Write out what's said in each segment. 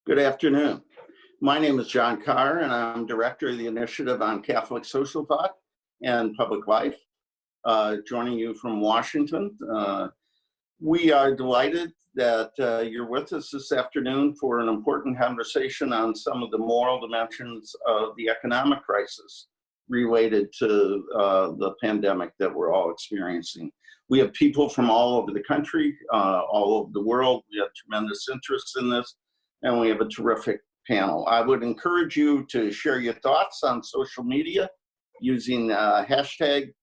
Good afternoon. My name is John Carr, and I'm Director of the Initiative on Catholic Social Thought and Public Life, joining you from Washington. We are delighted that you're with us this afternoon for an important conversation on some of the moral dimensions of the economic crisis related to the pandemic that we're all experiencing. We have people from all over the country, all over the world. We have tremendous interest in this, and we have a terrific panel. I would encourage you to share your thoughts on social media using hashtag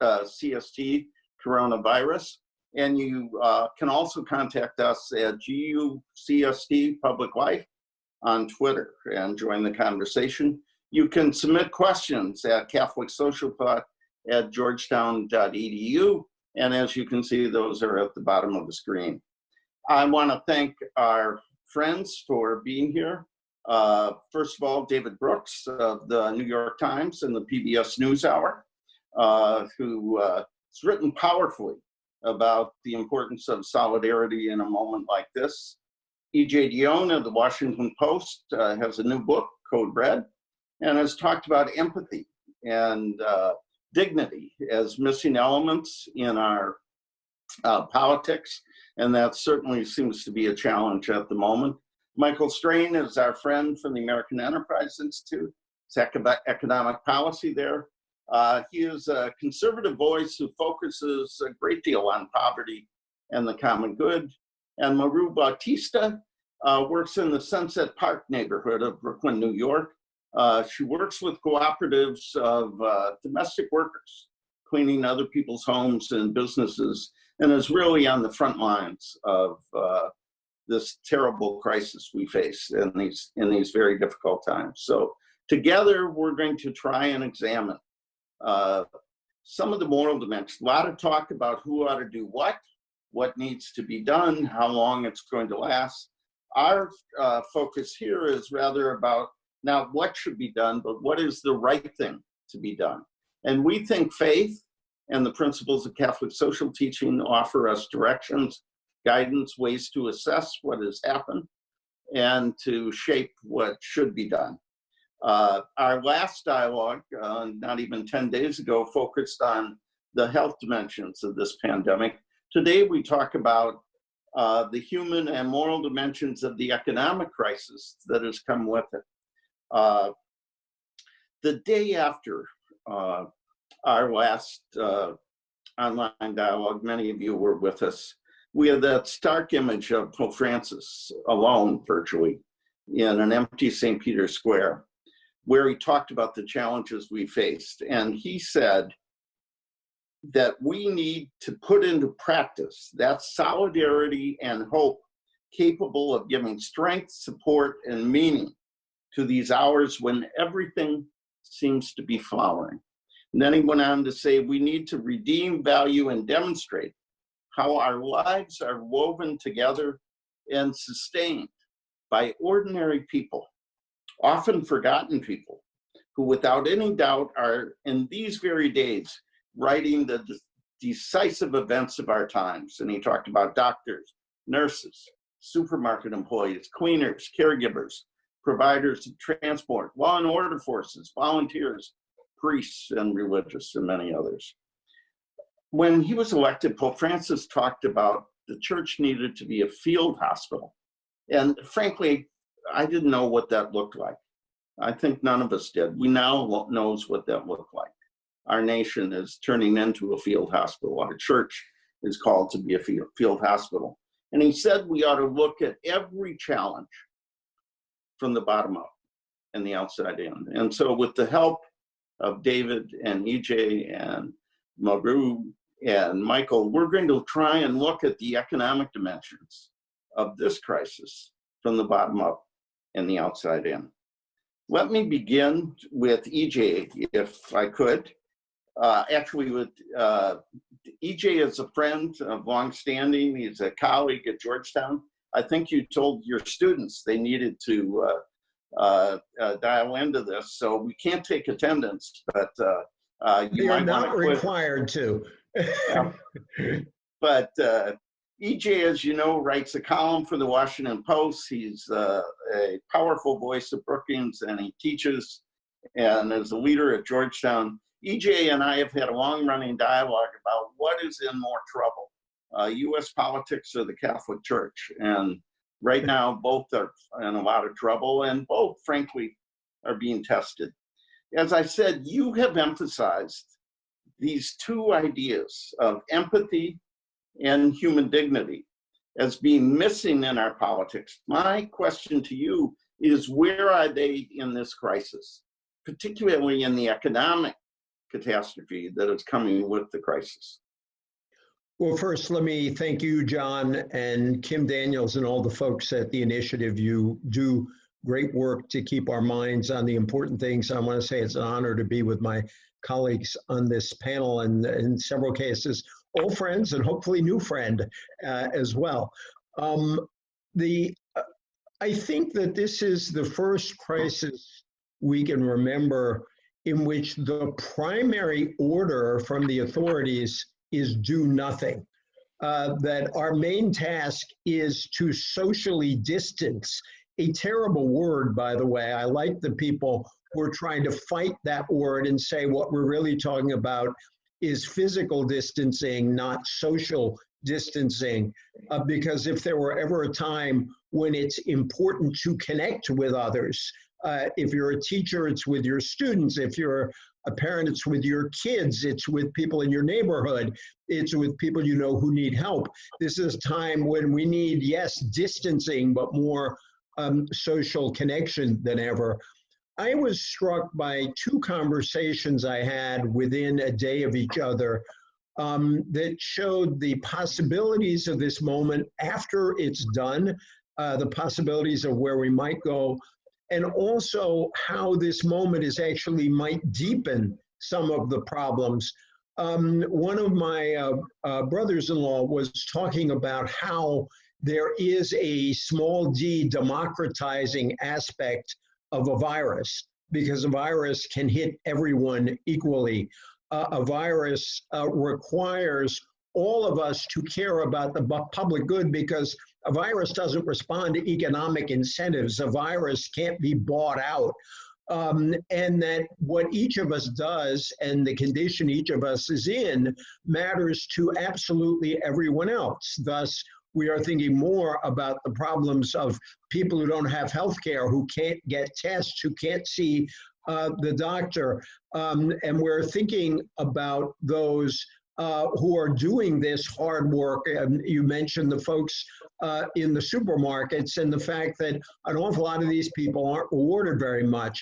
CST coronavirus. And you can also contact us at GUCST Public Life on Twitter and join the conversation. You can submit questions at catholicsocialthought@georgetown.edu. And as you can see, those are at the bottom of the screen. I want to thank our friends for being here. First of all, David Brooks of the New York Times and the PBS NewsHour, who has written powerfully about the importance of solidarity in a moment like this. E.J. Dionne of the Washington Post has a new book, Code Red, and has talked about empathy and dignity as missing elements in our politics, and that certainly seems to be a challenge at the moment. Michael Strain is our friend from the American Enterprise Institute. It's economic policy there. He is a conservative voice who focuses a great deal on poverty and the common good. And Maru Bautista works in the Sunset Park neighborhood of Brooklyn, New York. She works with cooperatives of domestic workers, cleaning other people's homes and businesses, and is really on the front lines of this terrible crisis we face in these very difficult times. So together, we're going to try and examine some of the moral dimensions. A lot of talk about who ought to do what needs to be done, how long it's going to last. Our focus here is rather about not what should be done, but what is the right thing to be done. And we think faith and the principles of Catholic social teaching offer us directions, guidance, ways to assess what has happened, and to shape what should be done. Our last dialogue, not even 10 days ago, focused on the health dimensions of this pandemic. Today, we talk about the human and moral dimensions of the economic crisis that has come with it. The day after our last online dialogue, many of you were with us. We had that stark image of Pope Francis alone, virtually, in an empty St. Peter's Square, where he talked about the challenges we faced. And he said that we need to put into practice that solidarity and hope capable of giving strength, support, and meaning to these hours when everything seems to be flowering. And then he went on to say, we need to redeem, value, and demonstrate how our lives are woven together and sustained by ordinary people, often forgotten people, who without any doubt are in these very days writing the decisive events of our times. And he talked about doctors, nurses, supermarket employees, cleaners, caregivers, providers of transport, law and order forces, volunteers, priests, and religious, and many others. When he was elected, Pope Francis talked about the church needed to be a field hospital. And frankly, I didn't know what that looked like. I think none of us did. We now knows what that looked like. Our nation is turning into a field hospital. Our church is called to be a field hospital. And he said we ought to look at every challenge from the bottom up and the outside in. And so with the help of David and EJ and Maru and Michael, we're going to try and look at the economic dimensions of this crisis from the bottom up and the outside in. Let me begin with EJ, if I could. Actually, with EJ is a friend of longstanding. He's a colleague at Georgetown. I think you told your students they needed to dial into this, so we can't take attendance, but you You're not required to. But EJ, as you know, writes a column for the Washington Post. He's a powerful voice of Brookings, and he teaches and is a leader at Georgetown. EJ and I have had a long-running dialogue about what is in more trouble, U.S. politics or the Catholic Church. And right now, both are in a lot of trouble, and both, frankly, are being tested. As I said, you have emphasized these two ideas of empathy and human dignity as being missing in our politics. My question to you is, where are they in this crisis, particularly in the economic catastrophe that is coming with the crisis? Well, first, let me thank you, John, and Kim Daniels and all the folks at the initiative. You do great work to keep our minds on the important things. I want to say it's an honor to be with my colleagues on this panel, and in several cases, old friends and hopefully new friend as well. I think that this is the first crisis we can remember in which the primary order from the authorities is do nothing. That our main task is to socially distance, a terrible word, by the way. I like the people who are trying to fight that word and say what we're really talking about is physical distancing, not social distancing, because if there were ever a time when it's important to connect with others, if you're a teacher, it's with your students. If you're a parent, it's with your kids. It's with people in your neighborhood. It's with people you know who need help. This is a time when we need, yes, distancing, but more social connection than ever. I was struck by two conversations I had within a day of each other that showed the possibilities of this moment after it's done, the possibilities of where we might go, and also how this moment is actually might deepen some of the problems. One of my brothers-in-law was talking about how there is a small d democratizing aspect of a virus, because a virus can hit everyone equally. A virus requires all of us to care about the public good, because a virus doesn't respond to economic incentives. A virus can't be bought out. And that what each of us does and the condition each of us is in matters to absolutely everyone else. Thus, we are thinking more about the problems of people who don't have health care, who can't get tests, who can't see the doctor. And we're thinking about those who are doing this hard work. You mentioned the folks in the supermarkets and the fact that an awful lot of these people aren't rewarded very much.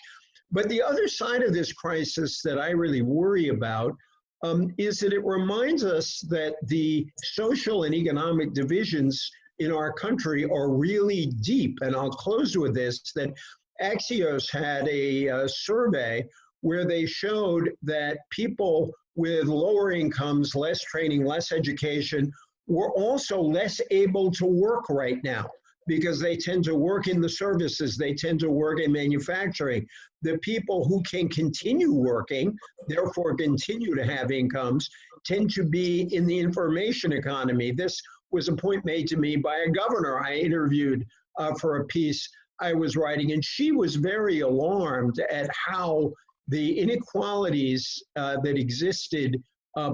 But the other side of this crisis that I really worry about is that it reminds us that the social and economic divisions in our country are really deep. And I'll close with this, that Axios had a survey where they showed that people with lower incomes, less training, less education, were also less able to work right now, because they tend to work in the services, they tend to work in manufacturing. The people who can continue working, therefore continue to have incomes, tend to be in the information economy. This was a point made to me by a governor I interviewed for a piece I was writing, and she was very alarmed at how the inequalities that existed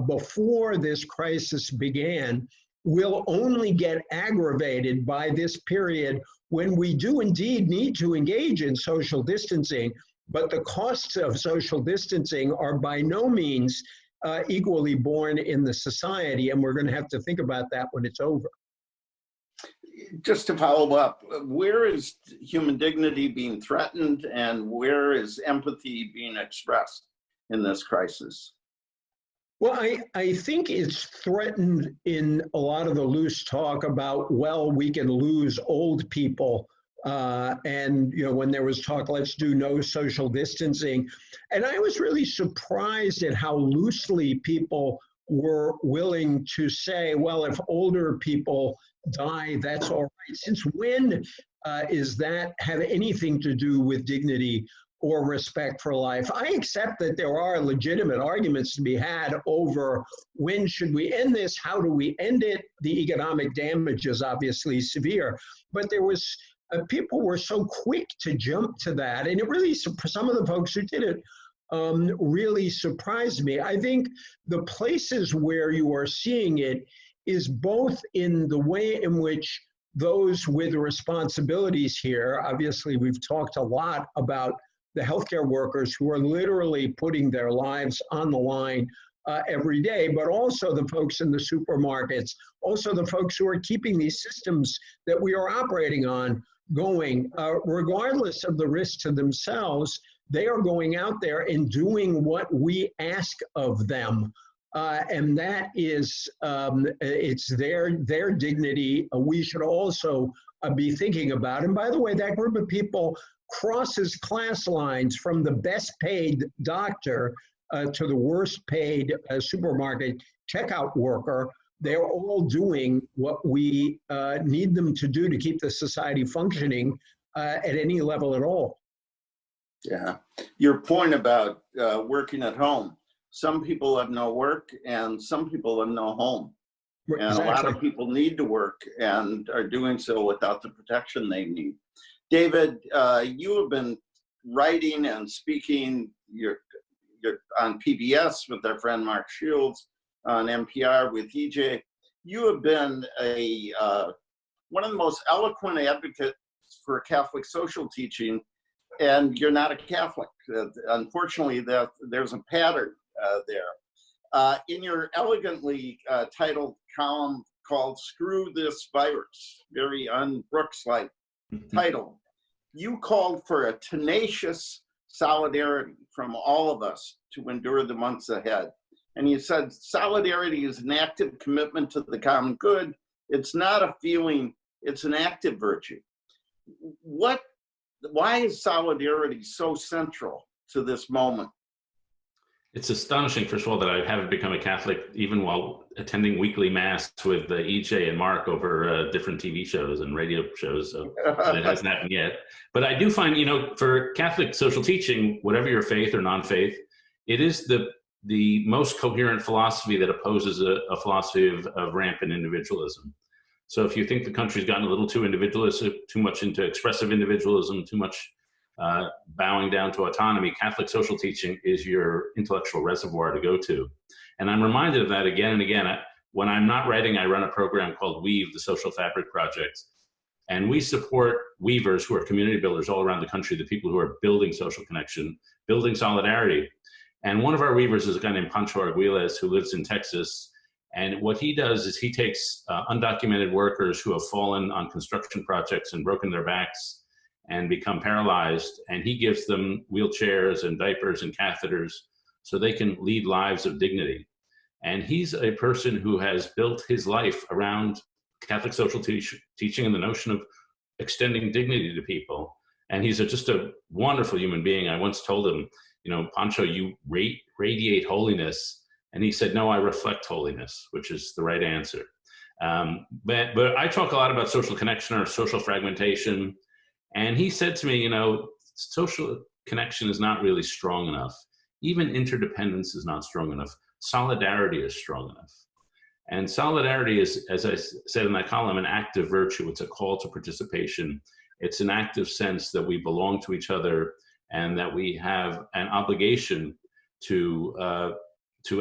before this crisis began will only get aggravated by this period when we do indeed need to engage in social distancing, but the costs of social distancing are by no means equally borne in the society, and we're going to have to think about that when it's over. Just to follow up, where is human dignity being threatened, and where is empathy being expressed in this crisis? Well, I think it's threatened in a lot of the loose talk about, well, we can lose old people. And, you know, when there was talk, let's do no social distancing. And I was really surprised at how loosely people were willing to say, well, if older people die, that's all right. Since when is that have anything to do with dignity or respect for life. I accept that there are legitimate arguments to be had over when should we end this, how do we end it. The economic damage is obviously severe, but there was people were so quick to jump to that, and it really, some of the folks who did it really surprised me. I think the places where you are seeing it is both in the way in which those with responsibilities here, obviously we've talked a lot about the healthcare workers who are literally putting their lives on the line every day, but also the folks in the supermarkets, also the folks who are keeping these systems that we are operating on going, regardless of the risk to themselves. They are going out there and doing what we ask of them. And that is, it's their dignity we should also be thinking about. And by the way, that group of people crosses class lines from the best paid doctor to the worst paid supermarket checkout worker. They're all doing what we need them to do to keep the society functioning at any level at all. Yeah. Your point about working at home. Some people have no work and some people have no home. And Exactly. A lot of people need to work and are doing so without the protection they need. David, you have been writing and speaking you're on PBS with our friend Mark Shields, on NPR with EJ. You have been one of the most eloquent advocates for Catholic social teaching, and you're not a Catholic. Unfortunately, there's a pattern there. In your elegantly titled column called "Screw This Virus," very un-Brooks-like title, you called for a tenacious solidarity from all of us to endure the months ahead. And you said solidarity is an active commitment to the common good. It's not a feeling, it's an active virtue. Why is solidarity so central to this moment? It's astonishing, first of all, that I haven't become a Catholic even while attending weekly mass with EJ and Mark over different TV shows and radio shows. So it hasn't happened yet. But I do find, for Catholic social teaching, whatever your faith or non-faith, it is the most coherent philosophy that opposes a philosophy of rampant individualism. So if you think the country's gotten a little too individualistic, too much into expressive individualism, too much bowing down to autonomy, Catholic social teaching is your intellectual reservoir to go to. And I'm reminded of that again and again. When I'm not writing, I run a program called Weave, the Social Fabric Project. And we support weavers who are community builders all around the country, the people who are building social connection, building solidarity. And one of our weavers is a guy named Pancho Arguelles who lives in Texas. And what he does is he takes undocumented workers who have fallen on construction projects and broken their backs and become paralyzed, and he gives them wheelchairs and diapers and catheters so they can lead lives of dignity. And he's a person who has built his life around Catholic social teaching and the notion of extending dignity to people. And he's just a wonderful human being. I once told him, Pancho, you radiate holiness. And he said, no, I reflect holiness, which is the right answer. But I talk a lot about social connection or social fragmentation. And he said to me, social connection is not really strong enough. Even interdependence is not strong enough. Solidarity is strong enough. And solidarity is, as I said in that column, an active virtue. It's a call to participation. It's an active sense that we belong to each other and that we have an obligation to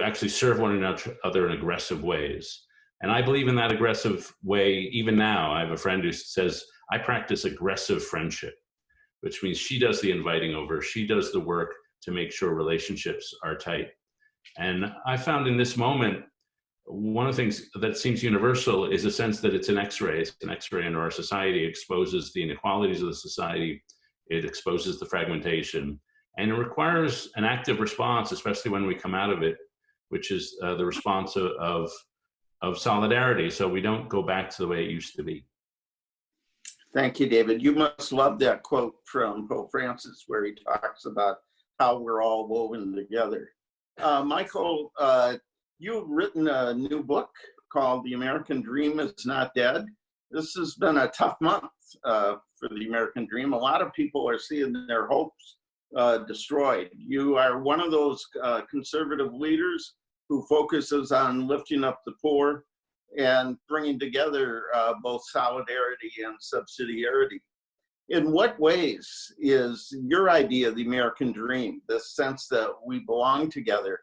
actually serve one another in aggressive ways. And I believe in that aggressive way even now. I have a friend who says, I practice aggressive friendship, which means she does the inviting over, she does the work to make sure relationships are tight. And I found in this moment, one of the things that seems universal is a sense that it's an X-ray. It's an X-ray into our society. It exposes the inequalities of the society. It exposes the fragmentation. And it requires an active response, especially when we come out of it, which is the response of solidarity. So we don't go back to the way it used to be. Thank you, David. You must love that quote from Pope Francis where he talks about how we're all woven together. Michael, you've written a new book called The American Dream is Not Dead. This has been a tough month for the American dream. A lot of people are seeing their hopes destroyed. You are one of those conservative leaders who focuses on lifting up the poor and bringing together both solidarity and subsidiarity. In what ways is your idea of the American dream, this sense that we belong together,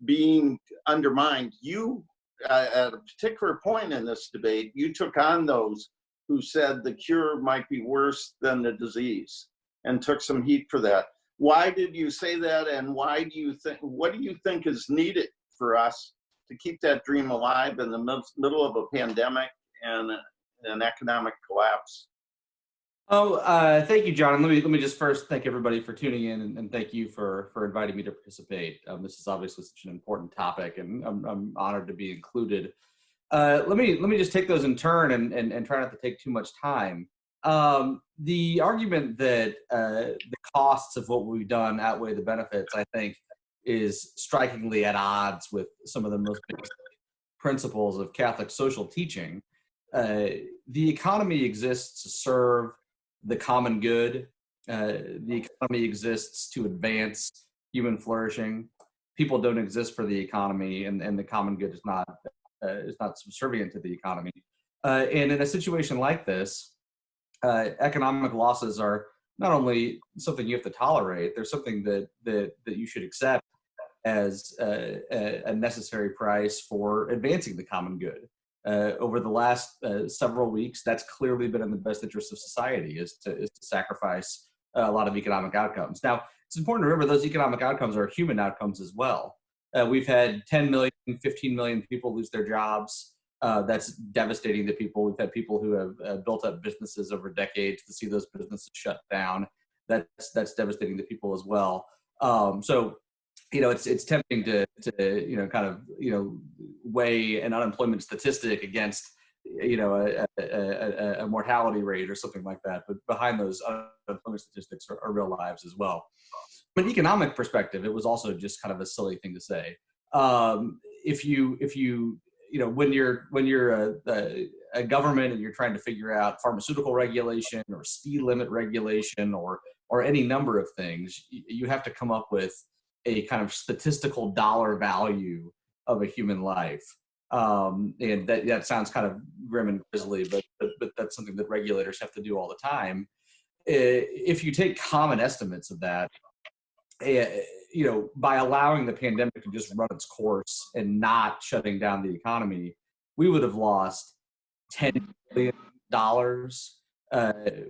being undermined? You, at a particular point in this debate, you took on those who said the cure might be worse than the disease and took some heat for that. Why did you say that, and why do you think, what do you think is needed for us to keep that dream alive in the middle of a pandemic and an economic collapse? Oh, thank you, John. And let me just first thank everybody for tuning in, and thank you for inviting me to participate. This is obviously such an important topic, and I'm honored to be included. Let me just take those in turn and try not to take too much time. The argument that the costs of what we've done outweigh the benefits, I think, is strikingly at odds with some of the most basic principles of Catholic social teaching. The economy exists to serve the common good. The economy exists to advance human flourishing. People don't exist for the economy, and the common good is not subservient to the economy. And in a situation like this, economic losses are not only something you have to tolerate, they're something that you should accept as a necessary price for advancing the common good. Over the last several weeks, that's clearly been in the best interest of society, is to sacrifice a lot of economic outcomes. Now, it's important to remember those economic outcomes are human outcomes as well. We've had 10 million, 15 million people lose their jobs. That's devastating to people. We've had people who have built up businesses over decades to see those businesses shut down. That's devastating to people as well. So, it's tempting to kind of weigh an unemployment statistic against a mortality rate or something like that. But behind those unemployment statistics are real lives as well. From an economic perspective, it was also just kind of a silly thing to say. If you when you're a government and you're trying to figure out pharmaceutical regulation or speed limit regulation or any number of things, you have to come up with a kind of statistical dollar value of a human life. And that sounds kind of grim and grisly, but that's something that regulators have to do all the time. If you take common estimates of that, by allowing the pandemic to just run its course and not shutting down the economy, we would have lost $10 billion,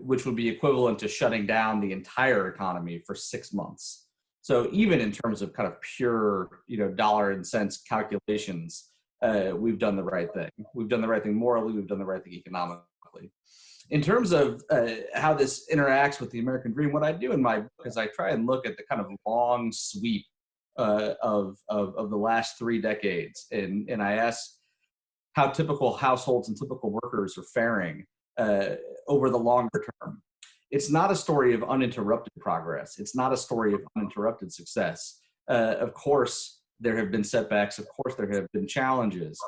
which would be equivalent to shutting down the entire economy for 6 months. So even in terms of kind of pure, dollar and cents calculations, we've done the right thing. We've done the right thing morally. We've done the right thing economically. In terms of how this interacts with the American dream, what I do in my book is I try and look at the kind of long sweep of the last 3 decades, and I ask how typical households and typical workers are faring over the longer term. It's not a story of uninterrupted progress. It's not a story of uninterrupted success. Of course, there have been setbacks. Of course, there have been challenges.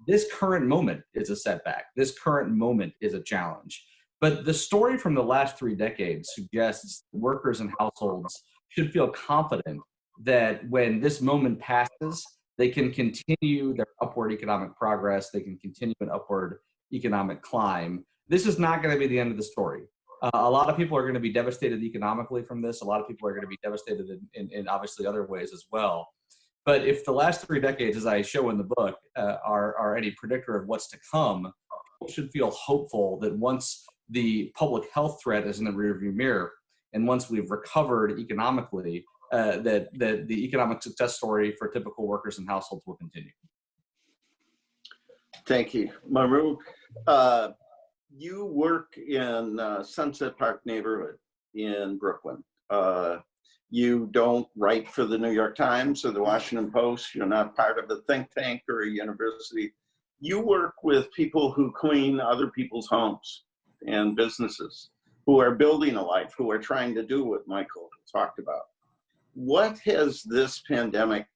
This current moment is a setback. This current moment is a challenge. But the story from the last 3 decades suggests workers and households should feel confident that when this moment passes, they can continue their upward economic progress. They can continue an upward economic climb. This is not going to be the end of the story. A lot of people are going to be devastated economically from this. A lot of people are going to be devastated in obviously other ways as well. But if the last 3 decades, as I show in the book, are any predictor of what's to come, people should feel hopeful that once the public health threat is in the rearview mirror, and once we've recovered economically, that the economic success story for typical workers and households will continue. Thank you, Maru. You work in Sunset Park neighborhood in Brooklyn. You don't write for the New York Times or the Washington Post. You're not part of a think tank or a university. You work with people who clean other people's homes and businesses, who are building a life, who are trying to do what Michael talked about. What has this pandemic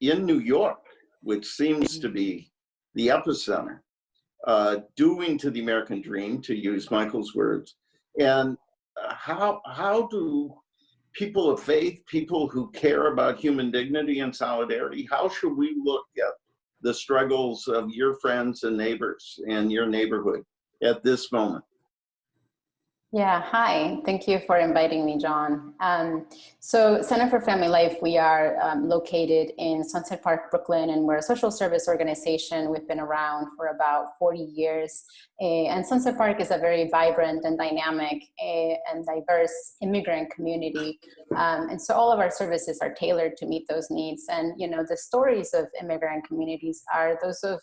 in New York, which seems to be the epicenter, doing to the American dream, to use Michael's words? And how do people of faith, people who care about human dignity and solidarity? How should we look at the struggles of your friends and neighbors in your neighborhood at this moment? Yeah, hi. Thank you for inviting me, John. So Center for Family Life, we are located in Sunset Park, Brooklyn, and we're a social service organization. We've been around for about 40 years. And Sunset Park is a very vibrant and dynamic and diverse immigrant community. And so all of our services are tailored to meet those needs. And, you know, the stories of immigrant communities are those of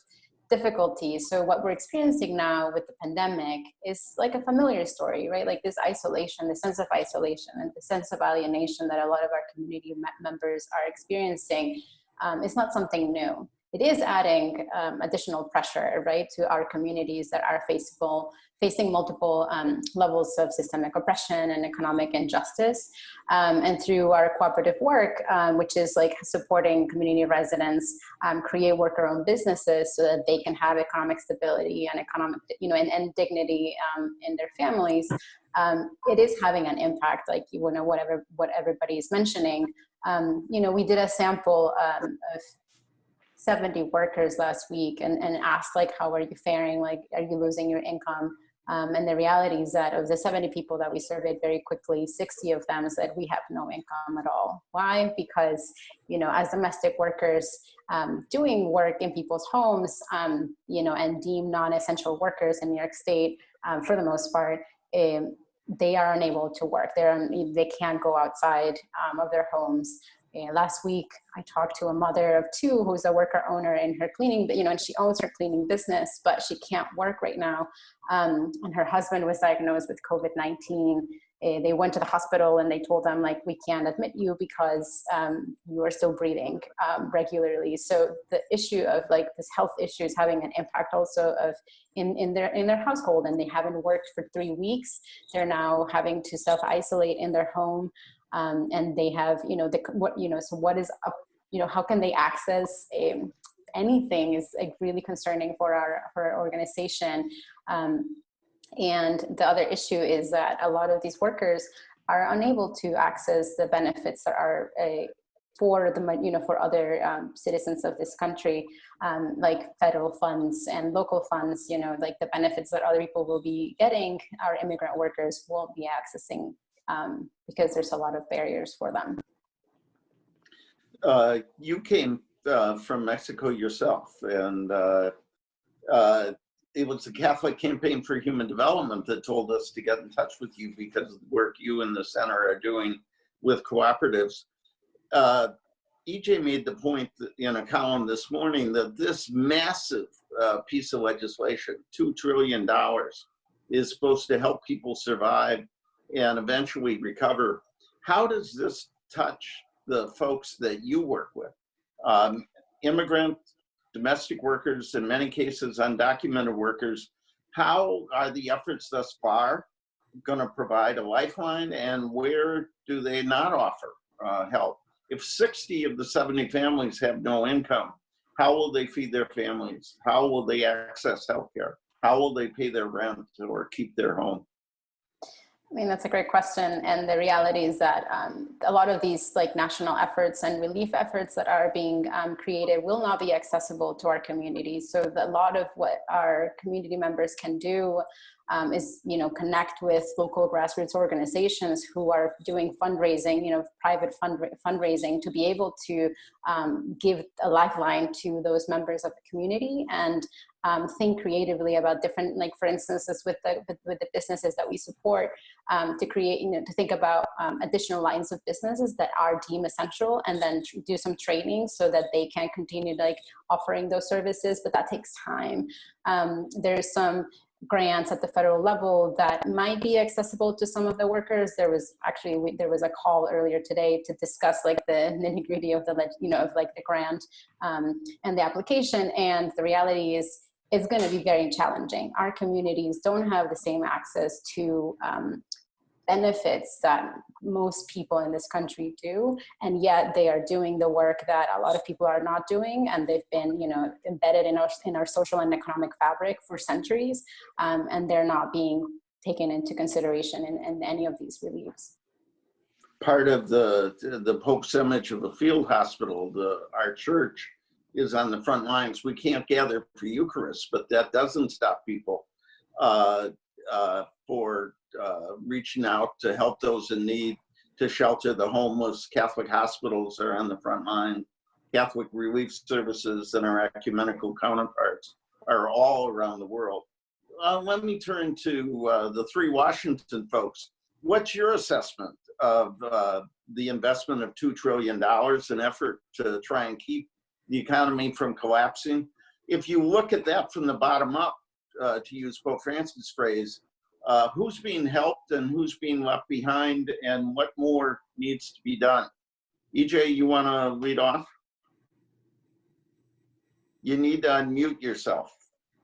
difficulties. So what we're experiencing now with the pandemic is like a familiar story, right? Like this isolation, the sense of isolation and the sense of alienation that a lot of our community members are experiencing is not something new. It is adding additional pressure, right, to our communities that are facing multiple levels of systemic oppression and economic injustice. And through our cooperative work, which is like supporting community residents create worker-owned businesses so that they can have economic stability and economic, you know, and dignity in their families, it is having an impact, like, you know, what everybody is mentioning. You know, we did a sample of 70 workers last week and asked, like, how are you faring? Like, are you losing your income? And the reality is that of the 70 people that we surveyed very quickly, 60 of them said we have no income at all. Why? Because, you know, as domestic workers doing work in people's homes, you know, and deemed non-essential workers in New York State, for the most part, they are unable to work. They can't go outside of their homes. Last week, I talked to a mother of two who's a worker owner in her cleaning, you know, and she owns her cleaning business, but she can't work right now. And her husband was diagnosed with COVID-19. They went to the hospital and they told them, like, we can't admit you because you are still breathing regularly. So the issue of like this health issue is having an impact also of in their household, and they haven't worked for 3 weeks. They're now having to self-isolate in their home. And they have, you know, so what is up, you know, how can they access anything is like really concerning for our organization. And the other issue is that a lot of these workers are unable to access the benefits that are for other citizens of this country, like federal funds and local funds, you know, like the benefits that other people will be getting, our immigrant workers won't be accessing because there's a lot of barriers for them. You came from Mexico yourself, and it was the Catholic Campaign for Human Development that told us to get in touch with you because of the work you and the center are doing with cooperatives. EJ made the point in a column this morning that this massive piece of legislation, $2 trillion, is supposed to help people survive and eventually recover. How does this touch the folks that you work with? Immigrant, domestic workers, in many cases undocumented workers. How are the efforts thus far going to provide a lifeline, and where do they not offer help? If 60 of the 70 families have no income, how will they feed their families? How will they access healthcare? How will they pay their rent or keep their home? I mean, that's a great question. And the reality is that a lot of these like national efforts and relief efforts that are being created will not be accessible to our communities. So a lot of what our community members can do is, you know, connect with local grassroots organizations who are doing fundraising, you know, private fundraising to be able to give a lifeline to those members of the community and think creatively about different, like for instance, with the businesses that we support, to create, you know, to think about additional lines of businesses that are deemed essential, and then do some training so that they can continue like offering those services. But that takes time. There's some grants at the federal level that might be accessible to some of the workers. There was a call earlier today to discuss like the nitty-gritty of the, you know, of like the grant and the application. And the reality is, it's going to be very challenging. Our communities don't have the same access to benefits that most people in this country do, and yet they are doing the work that a lot of people are not doing, and they've been, you know, embedded in our social and economic fabric for centuries, and they're not being taken into consideration in any of these reliefs. part of the Pope's image of a field hospital. Our church is on the front lines. We can't gather for Eucharist, but that doesn't stop people for reaching out to help those in need, to shelter the homeless. Catholic hospitals are on the front line. Catholic relief services and our ecumenical counterparts are all around the world. Let me turn to the three Washington folks. What's your assessment of the investment of $2 trillion in effort to try and keep the economy from collapsing? If you look at that from the bottom up, to use Pope Francis' phrase, who's being helped and who's being left behind, and what more needs to be done? EJ, you want to lead off? You need to unmute yourself,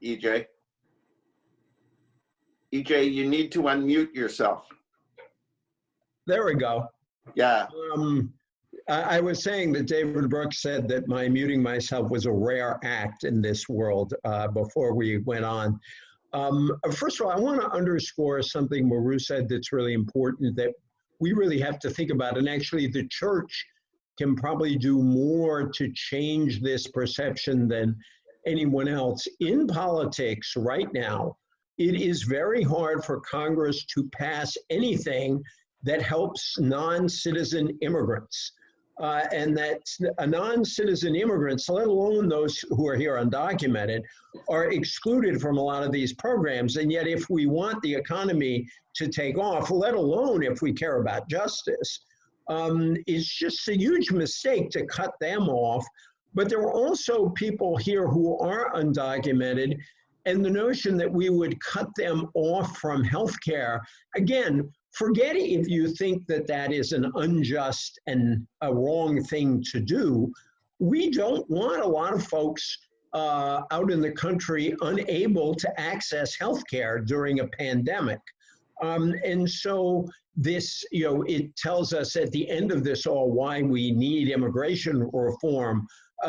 EJ. EJ, you need to unmute yourself. There we go. Yeah. I was saying that David Brooks said that my muting myself was a rare act in this world before we went on. First of all, I want to underscore something Maru said that's really important that we really have to think about. And actually, the church can probably do more to change this perception than anyone else. In politics right now, it is very hard for Congress to pass anything that helps non-citizen immigrants. And that non-citizen immigrants, let alone those who are here undocumented, are excluded from a lot of these programs. And yet, if we want the economy to take off, let alone if we care about justice, it's just a huge mistake to cut them off. But there are also people here who are undocumented, and the notion that we would cut them off from healthcare, again, forget it if you think that that is an unjust and a wrong thing to do. We don't want a lot of folks out in the country unable to access healthcare during a pandemic. And so this, it tells us at the end of this all why we need immigration reform,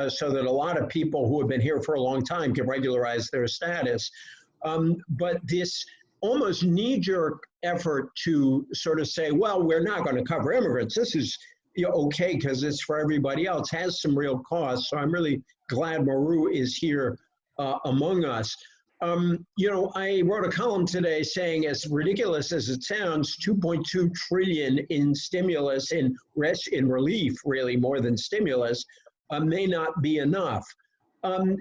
so that a lot of people who have been here for a long time can regularize their status. But this almost knee-jerk effort to sort of say, well, we're not going to cover immigrants. This is okay because it's for everybody else, has some real costs. So I'm really glad Maru is here among us. I wrote a column today saying, as ridiculous as it sounds, 2.2 trillion in stimulus, in relief, really more than stimulus, may not be enough.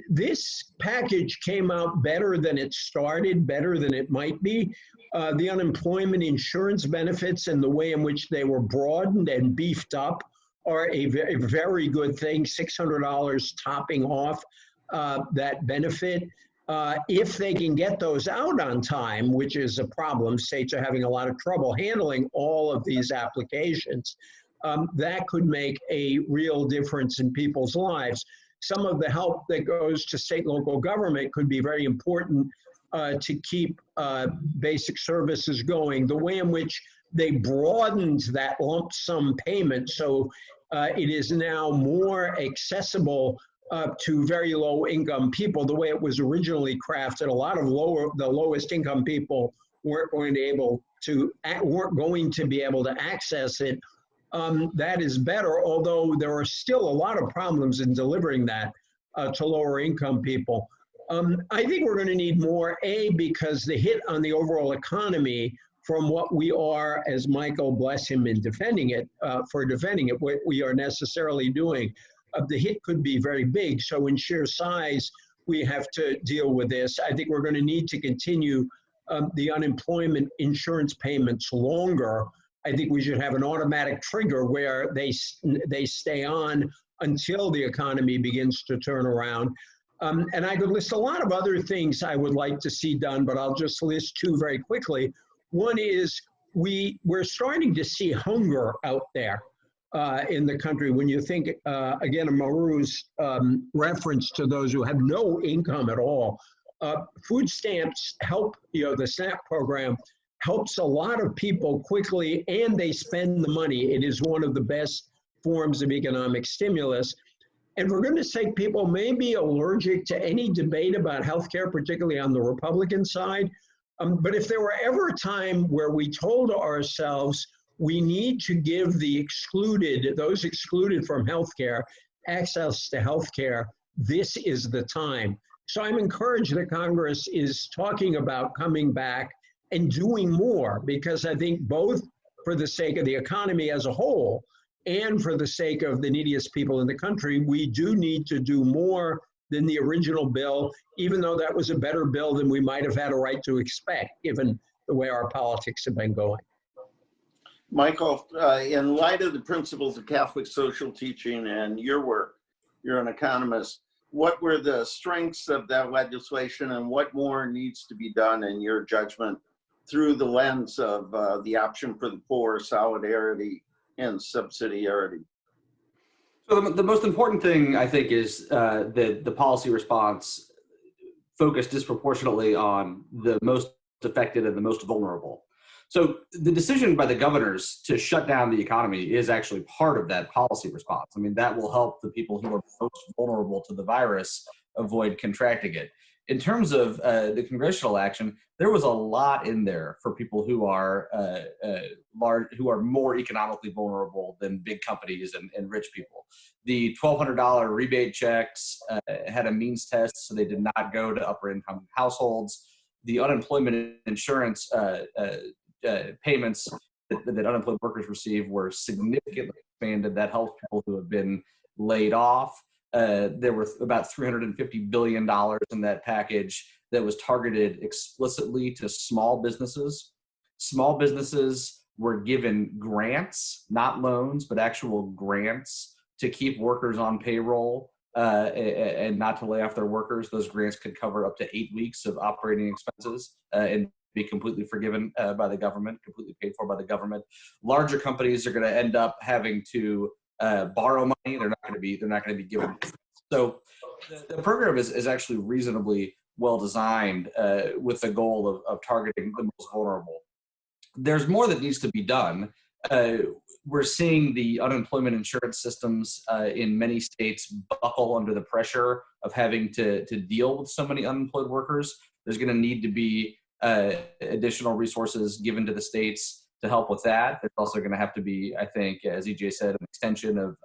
This package came out better than it started, better than it might be. The unemployment insurance benefits and the way in which they were broadened and beefed up are a very good thing, $600 topping off that benefit. If they can get those out on time, which is a problem, states are having a lot of trouble handling all of these applications, that could make a real difference in people's lives. Some of the help that goes to state and local government could be very important to keep basic services going. The way in which they broadened that lump sum payment, so it is now more accessible to very low income people. The way it was originally crafted, a lot of the lowest income people weren't going to be able to access it. That is better, although there are still a lot of problems in delivering that to lower income people. I think we're going to need more, because the hit on the overall economy from what we are, as Michael, bless him, in defending it, what we are necessarily doing, the hit could be very big. So in sheer size, we have to deal with this. I think we're going to need to continue the unemployment insurance payments longer. I think we should have an automatic trigger where they stay on until the economy begins to turn around. And I could list a lot of other things I would like to see done, but I'll just list two very quickly. One is we're starting to see hunger out there in the country. When you think, again, of Maru's reference to those who have no income at all, food stamps help, the SNAP program helps a lot of people quickly, and they spend the money. It is one of the best forms of economic stimulus. And for goodness sake, people may be allergic to any debate about healthcare, particularly on the Republican side. But if there were ever a time where we told ourselves we need to give the excluded, those excluded from healthcare, access to healthcare. This is the time. So I'm encouraged that Congress is talking about coming back and doing more, because I think both for the sake of the economy as a whole and for the sake of the neediest people in the country, we do need to do more than the original bill, even though that was a better bill than we might have had a right to expect, given the way our politics have been going. Michael, in light of the principles of Catholic social teaching and your work, you're an economist, what were the strengths of that legislation and what more needs to be done in your judgment through the lens of the option for the poor, solidarity, and subsidiarity? So the most important thing, I think, is that the policy response focused disproportionately on the most affected and the most vulnerable. So the decision by the governors to shut down the economy is actually part of that policy response. I mean, that will help the people who are most vulnerable to the virus avoid contracting it. In terms of the congressional action, there was a lot in there for people who are more economically vulnerable than big companies and rich people. The $1,200 rebate checks had a means test, so they did not go to upper income households. The unemployment insurance payments that unemployed workers receive were significantly expanded. That helps people who have been laid off. There were about $350 billion in that package that was targeted explicitly to small businesses. Small businesses were given grants, not loans, but actual grants to keep workers on payroll and not to lay off their workers. Those grants could cover up to 8 weeks of operating expenses and be completely forgiven by the government, completely paid for by the government. Larger companies are going to end up having to borrow money. They're not going to be given. So the program is actually reasonably well designed with the goal of targeting the most vulnerable. There's more that needs to be done. We're seeing the unemployment insurance systems in many states buckle under the pressure of having to deal with so many unemployed workers. There's going to need to be additional resources given to the states to help with that. There's also going to have to be, I think, as EJ said, an extension of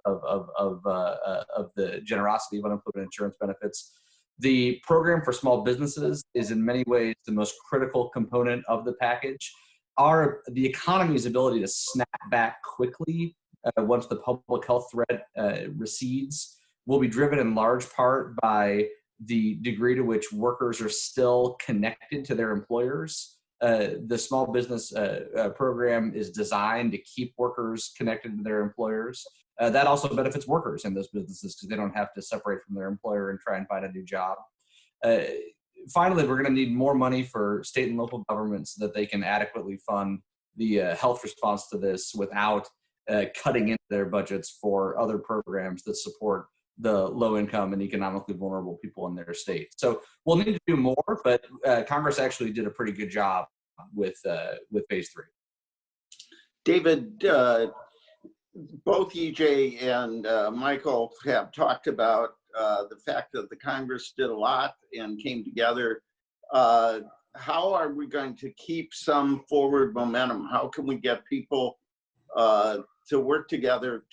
the generosity of unemployment insurance benefits. The program for small businesses is in many ways the most critical component of the package. The economy's ability to snap back quickly once the public health threat recedes will be driven in large part by the degree to which workers are still connected to their employers. The small business program is designed to keep workers connected to their employers. That also benefits workers in those businesses because they don't have to separate from their employer and try and find a new job. Finally, we're going to need more money for state and local governments so that they can adequately fund the health response to this without cutting into their budgets for other programs that support the low-income and economically vulnerable people in their state. So we'll need to do more, but Congress actually did a pretty good job with phase 3. David, both EJ and Michael have talked about the fact that the Congress did a lot and came together. How are we going to keep some forward momentum? How can we get people to work together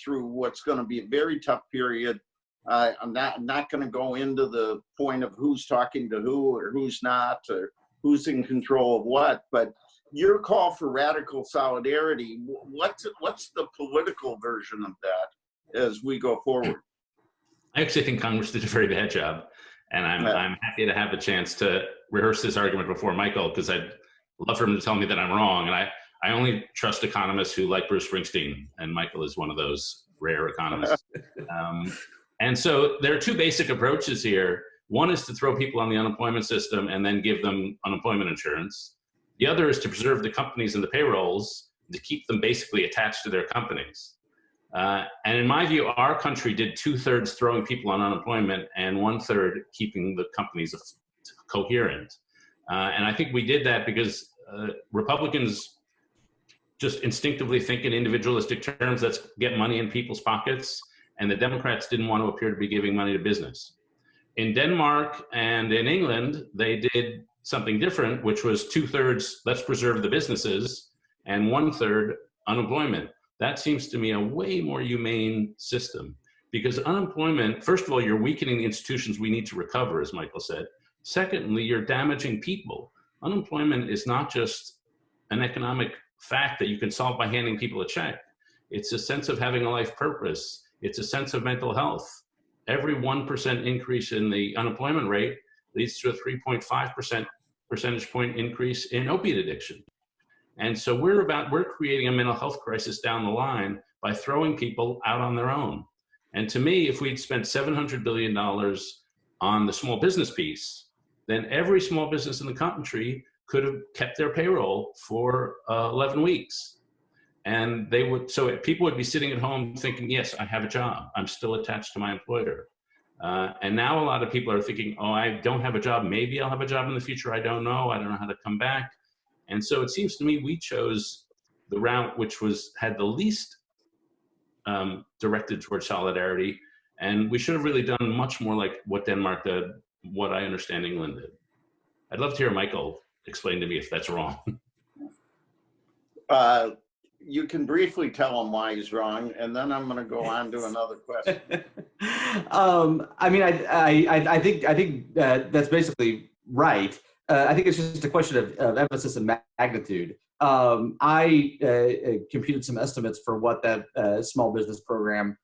through what's going to be a very tough period? I'm not going to go into the point of who's talking to who or who's not or who's in control of what, but your call for radical solidarity, what's the political version of that as we go forward? I actually think Congress did a very bad job, and I'm happy to have a chance to rehearse this argument before Michael, because I'd love for him to tell me that I'm wrong. And I only trust economists who like Bruce Springsteen, and Michael is one of those rare economists. And so there are two basic approaches here. One is to throw people on the unemployment system and then give them unemployment insurance. The other is to preserve the companies and the payrolls, to keep them basically attached to their companies. And in my view, our country did 2/3 throwing people on unemployment and 1/3 keeping the companies coherent. And I think we did that because Republicans just instinctively think in individualistic terms, let's get money in people's pockets. And the Democrats didn't want to appear to be giving money to business. In Denmark and in England, they did something different, which was 2/3, let's preserve the businesses, and 1/3 unemployment. That seems to me a way more humane system, because unemployment, first of all, you're weakening the institutions we need to recover, as Michael said. Secondly, you're damaging people. Unemployment is not just an economic fact that you can solve by handing people a check. It's a sense of having a life purpose. It's a sense of mental health. Every 1% increase in the unemployment rate leads to a 3.5% percentage point increase in opiate addiction. And so we're creating a mental health crisis down the line by throwing people out on their own. And to me, if we'd spent $700 billion on the small business piece, then every small business in the country could have kept their payroll for 11 weeks. And so people would be sitting at home thinking, yes, I have a job. I'm still attached to my employer. And now a lot of people are thinking, oh, I don't have a job. Maybe I'll have a job in the future. I don't know. I don't know how to come back. And so it seems to me we chose the route which had the least directed towards solidarity. And we should have really done much more like what Denmark did, what I understand England did. I'd love to hear Michael explain to me if that's wrong. You can briefly tell him why he's wrong, and then I'm going to go on to another question. I mean, I think that's basically right. I think it's just a question of emphasis and magnitude. I computed some estimates for what that small business program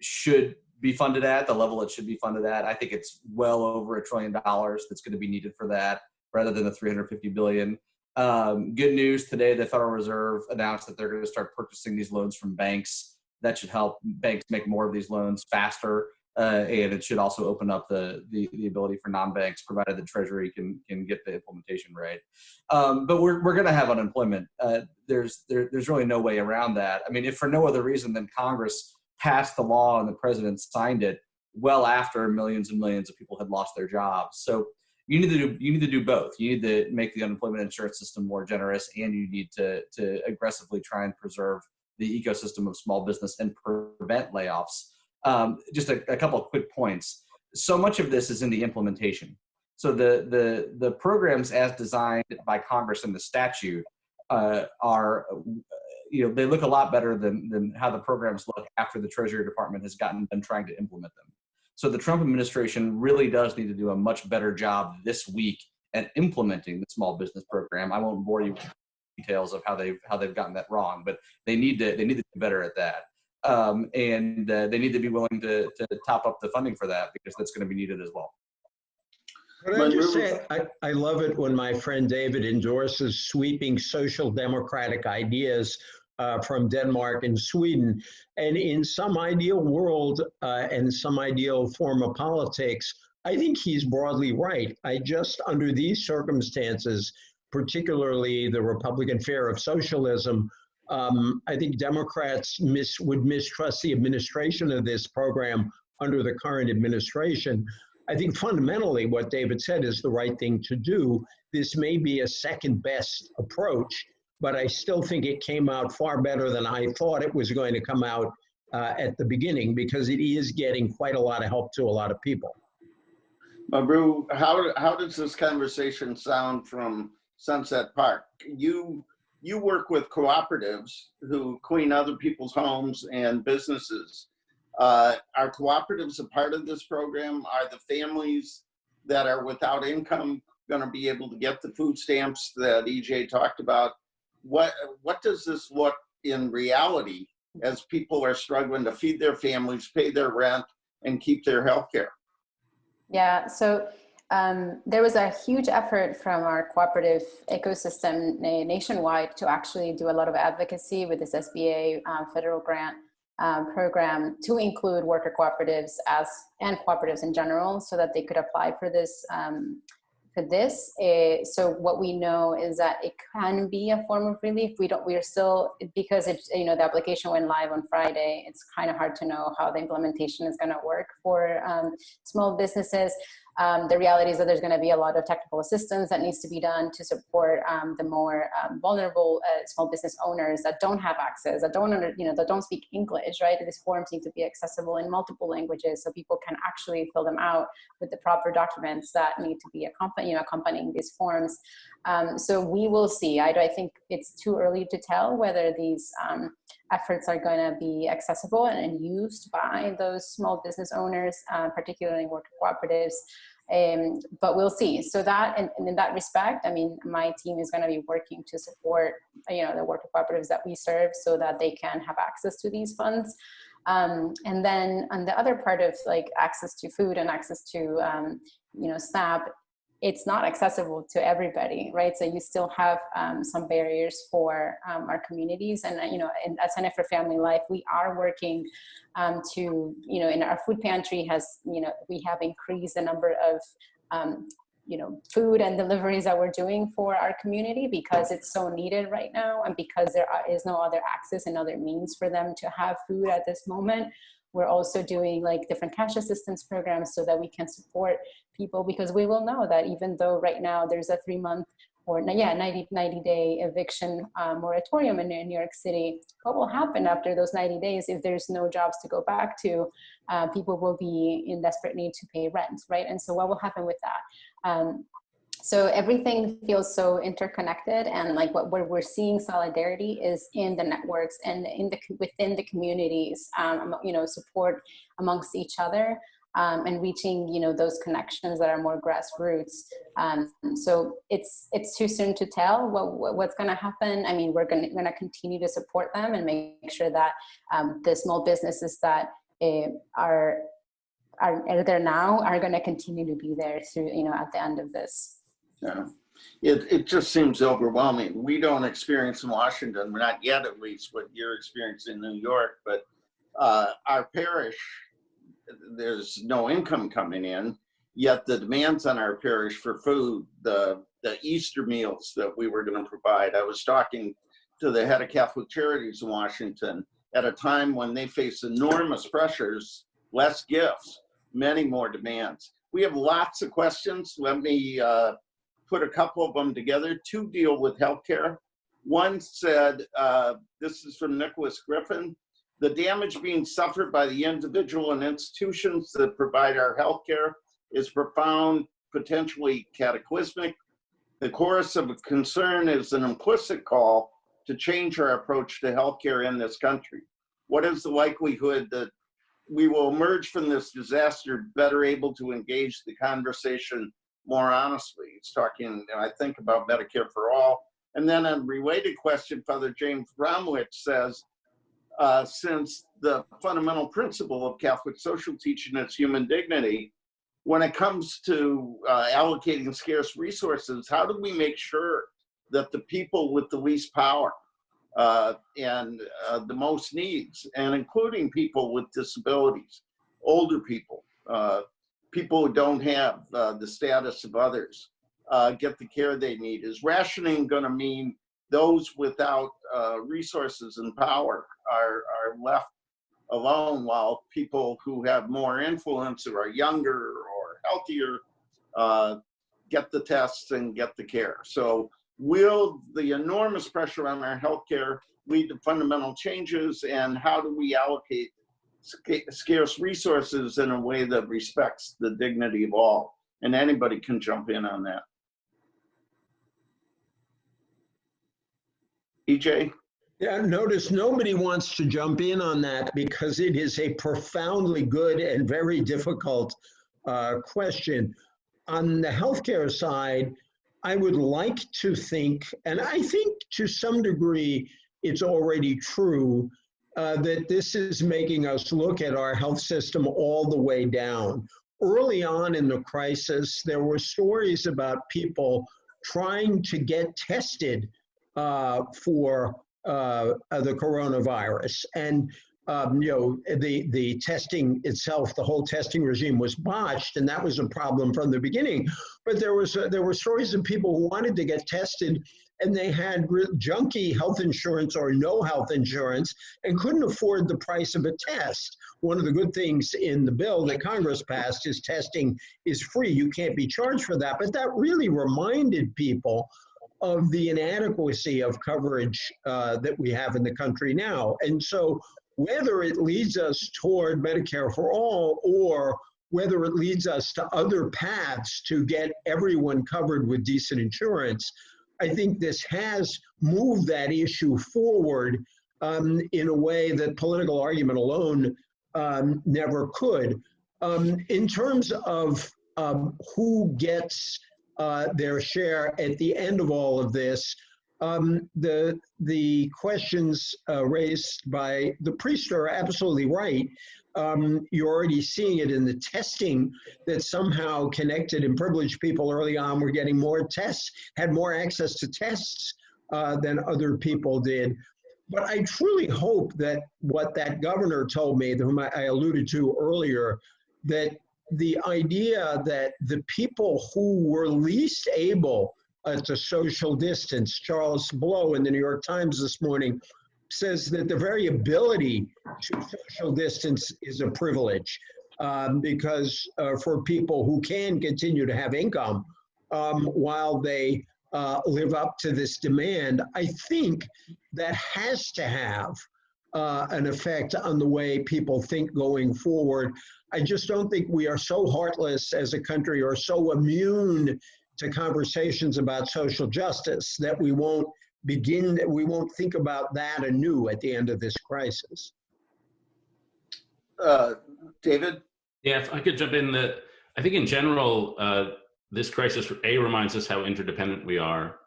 should be funded at, the level it should be funded at. I think it's well over $1 trillion that's going to be needed for that, rather than the $350 billion. Good news today, the Federal Reserve announced that they're going to start purchasing these loans from banks. That should help banks make more of these loans faster. And it should also open up the ability for non-banks, provided the Treasury can get the implementation right. But we're going to have unemployment. There's really no way around that. I mean, if for no other reason than Congress passed the law and the president signed it well after millions and millions of people had lost their jobs. So you need to do both. You need to make the unemployment insurance system more generous, and you need to aggressively try and preserve the ecosystem of small business and prevent layoffs. Just a couple of quick points. So much of this is in the implementation. So the programs as designed by Congress in the statute are, they look a lot better than how the programs look after the Treasury Department has gotten done trying to implement them. So the Trump administration really does need to do a much better job this week at implementing the small business program. I won't bore you with details of how they've gotten that wrong, but they need to do better at that. And they need to be willing to top up the funding for that, because that's going to be needed as well. But I just say, I love it when my friend David endorses sweeping social democratic ideas from Denmark and Sweden. And in some ideal world and some ideal form of politics, I think he's broadly right. Under these circumstances, particularly the Republican fear of socialism, I think Democrats would mistrust the administration of this program under the current administration. I think fundamentally what David said is the right thing to do. This may be a second best approach, but I still think it came out far better than I thought it was going to come out at the beginning, because it is getting quite a lot of help to a lot of people. Mabru, how does this conversation sound from Sunset Park? You work with cooperatives who clean other people's homes and businesses. Are cooperatives a part of this program? Are the families that are without income going to be able to get the food stamps that EJ talked about? What does this look in reality as people are struggling to feed their families, pay their rent, and keep their health care? Yeah, so there was a huge effort from our cooperative ecosystem nationwide to actually do a lot of advocacy with this SBA federal grant program to include worker cooperatives and cooperatives in general, so that they could apply for this. So what we know is that it can be a form of relief. We're still, because it's, the application went live on Friday, it's kind of hard to know how the implementation is going to work for small businesses. The reality is that there's going to be a lot of technical assistance that needs to be done to support the more vulnerable small business owners that don't have access, that don't speak English, right? These forms need to be accessible in multiple languages so people can actually fill them out with the proper documents that need to be accompanying these forms. So we will see. I think it's too early to tell whether these efforts are going to be accessible and used by those small business owners, particularly worker cooperatives. But we'll see. So that, and in that respect, I mean, my team is going to be working to support, the worker cooperatives that we serve so that they can have access to these funds. And then on the other part of like access to food and access to, SNAP, it's not accessible to everybody, right? So you still have some barriers for our communities. And, at Center for Family Life, we are working to, in our food pantry we have increased the number of, food and deliveries that we're doing for our community because it's so needed right now. And because there is no other access and other means for them to have food at this moment. We're also doing like different cash assistance programs so that we can support people, because we will know that even though right now there's a 3-month or 90-day eviction moratorium in New York City, what will happen after those 90 days if there's no jobs to go back to? People will be in desperate need to pay rent, right? And so what will happen with that? So everything feels so interconnected, and like where we're seeing solidarity is in the networks and within the communities, support amongst each other, and reaching those connections that are more grassroots. So it's too soon to tell what's going to happen. I mean, we're going to continue to support them and make sure that the small businesses that are there now are going to continue to be there through at the end of this. Yeah, it just seems overwhelming. We don't experience in Washington, not yet at least, what you're experiencing in New York, but our parish, there's no income coming in, yet the demands on our parish for food, the Easter meals that we were going to provide. I was talking to the head of Catholic Charities in Washington at a time when they face enormous pressures, less gifts, many more demands. We have lots of questions. Let me put a couple of them together. 2 deal with healthcare. One said, this is from Nicholas Griffin, the damage being suffered by the individual and institutions that provide our healthcare is profound, potentially cataclysmic. The chorus of concern is an implicit call to change our approach to healthcare in this country. What is the likelihood that we will emerge from this disaster better able to engage the conversation more honestly? It's talking, I think, about Medicare for all. And then a related question, Father James Bromwich says, since the fundamental principle of Catholic social teaching is human dignity, when it comes to allocating scarce resources, how do we make sure that the people with the least power and the most needs, and including people with disabilities, older people, people who don't have the status of others, get the care they need? Is rationing going to mean those without resources and power are left alone while people who have more influence or are younger or healthier get the tests and get the care? So will the enormous pressure on our healthcare lead to fundamental changes, and how do we allocate scarce resources in a way that respects the dignity of all? And anybody can jump in on that. EJ? Yeah, notice nobody wants to jump in on that because it is a profoundly good and very difficult question. On the healthcare side, I would like to think, and I think to some degree it's already true, that this is making us look at our health system all the way down. Early on in the crisis, there were stories about people trying to get tested for the coronavirus. And the testing itself, the whole testing regime was botched, and that was a problem from the beginning. But there were stories of people who wanted to get tested and they had junky health insurance or no health insurance and couldn't afford the price of a test. One of the good things in the bill that Congress passed is testing is free. You can't be charged for that. But that really reminded people of the inadequacy of coverage that we have in the country now. And so whether it leads us toward Medicare for all or whether it leads us to other paths to get everyone covered with decent insurance, I think this has moved that issue forward in a way that political argument alone never could. In terms of who gets their share at the end of all of this, the questions raised by the priest are absolutely right. You're already seeing it in the testing that somehow connected and privileged people early on were getting more tests, had more access to tests than other people did. But I truly hope that what that governor told me, whom I alluded to earlier, that the idea that the people who were least able to social distance, Charles Blow in the New York Times this morning says that the very ability to social distance is a privilege because for people who can continue to have income while they live up to this demand, I think that has to have an effect on the way people think going forward. I just don't think we are so heartless as a country or so immune to conversations about social justice that we won't think about that anew at the end of this crisis. David? Yeah, if I could jump in, I think in general, this crisis, A, reminds us how interdependent we are,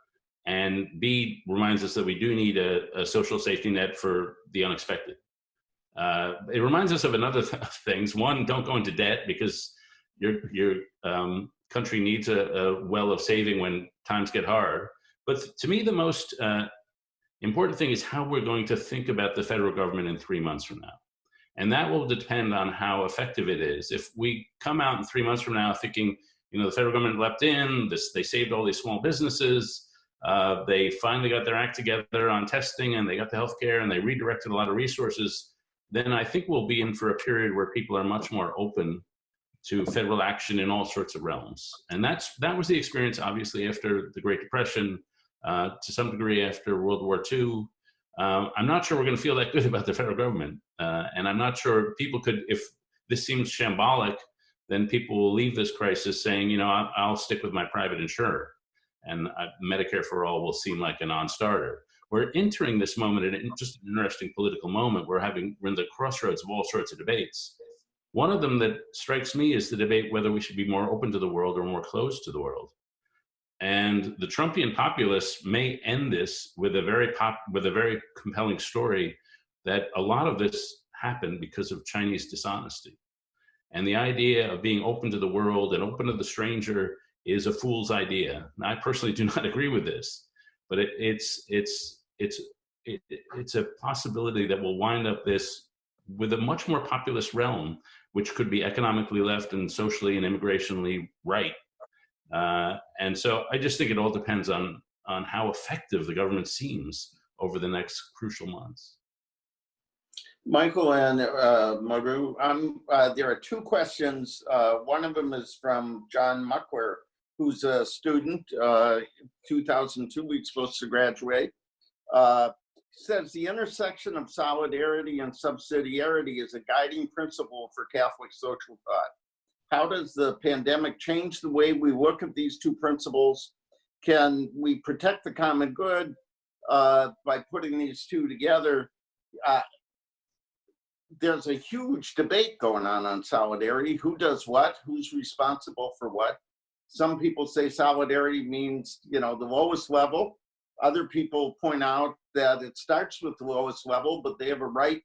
and B, reminds us that we do need a social safety net for the unexpected. It reminds us of another things. One, don't go into debt because your country needs a well of saving when times get hard. But to me, the most important thing is how we're going to think about the federal government in 3 months from now. And that will depend on how effective it is. If we come out in 3 months from now thinking, the federal government leapt in, they saved all these small businesses, they finally got their act together on testing and they got the healthcare and they redirected a lot of resources, then I think we'll be in for a period where people are much more open to federal action in all sorts of realms. And that was the experience, obviously, after the Great Depression, to some degree after World War II. I'm not sure we're going to feel that good about the federal government. And I'm not sure people could, if this seems shambolic, then people will leave this crisis saying, I'll stick with my private insurer. And Medicare for all will seem like a non-starter. We're entering this moment in just an interesting political moment. We're in the crossroads of all sorts of debates. One of them that strikes me is the debate whether we should be more open to the world or more closed to the world. And the Trumpian populists may end this with a very compelling story that a lot of this happened because of Chinese dishonesty. And the idea of being open to the world and open to the stranger is a fool's idea. And I personally do not agree with this, but it's a possibility that will wind up this with a much more populist realm, which could be economically left and socially and immigrationally right. And so I just think it all depends on how effective the government seems over the next crucial months. Michael and Maru, there are two questions. One of them is from John Muckwer, who's a student, 2002, we're supposed to graduate. Says the intersection of solidarity and subsidiarity is a guiding principle for Catholic social thought. How does the pandemic change the way we look at these two principles? Can we protect the common good by putting these two together? There's a huge debate going on solidarity. Who does what? Who's responsible for what? Some people say solidarity means, the lowest level. Other people point out that it starts with the lowest level, but they have a right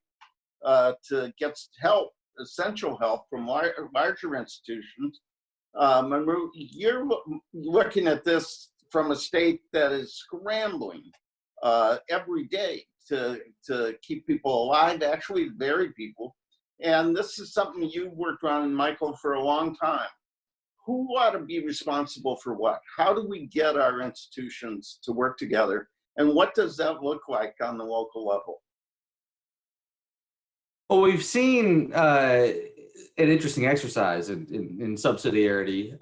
to get help, essential help from larger institutions. And you're looking at this from a state that is scrambling every day to keep people alive, actually bury people. And this is something you worked on, Michael, for a long time. who ought to be responsible for what? How do we get our institutions to work together? And what does that look like on the local level? Well, we've seen an interesting exercise in subsidiarity.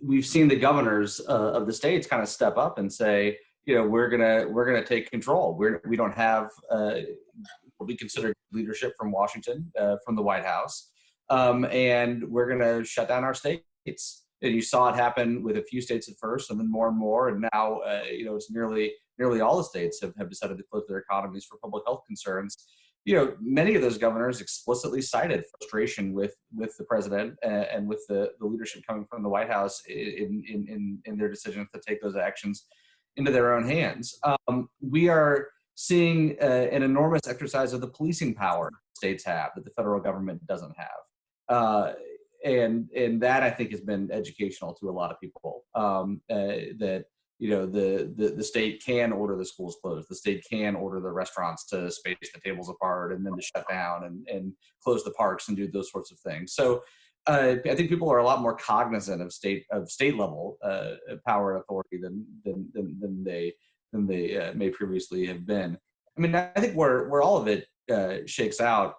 We've seen the governors of the states kind of step up and say, we're gonna take control. We don't have what we consider leadership from Washington, from the White House, and we're gonna shut down our states. And you saw it happen with a few states at first, and then more and more, and now it's nearly all the states have decided to close their economies for public health concerns. Many of those governors explicitly cited frustration with the president and with the leadership coming from the White House in their decisions to take those actions into their own hands. We are seeing an enormous exercise of the policing power states have that the federal government doesn't have. And that, I think, has been educational to a lot of people, that the state can order the schools closed. The state can order the restaurants to space the tables apart and then to shut down and close the parks and do those sorts of things. So I think people are a lot more cognizant of state level power and authority than they may previously have been. I mean, I think where all of it shakes out,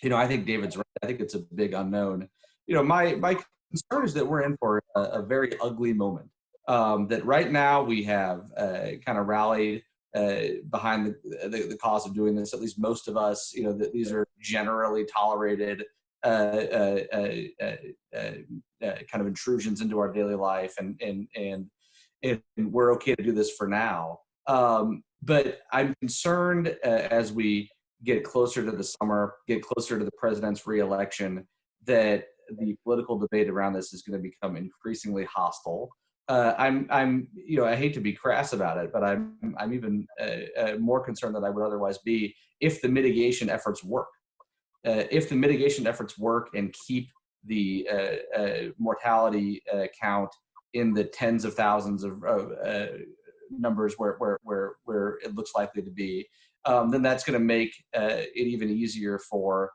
I think David's right. I think it's a big unknown. My concern is that we're in for a very ugly moment. That right now we have kind of rallied behind the cause of doing this. At least most of us, that these are generally tolerated kind of intrusions into our daily life, and we're okay to do this for now. But I'm concerned as we get closer to the summer, get closer to the president's reelection, that the political debate around this is going to become increasingly hostile. I hate to be crass about it, but I'm even more concerned than I would otherwise be if the mitigation efforts work. If the mitigation efforts work and keep the mortality count in the tens of thousands of numbers where it looks likely to be, then that's going to make it even easier for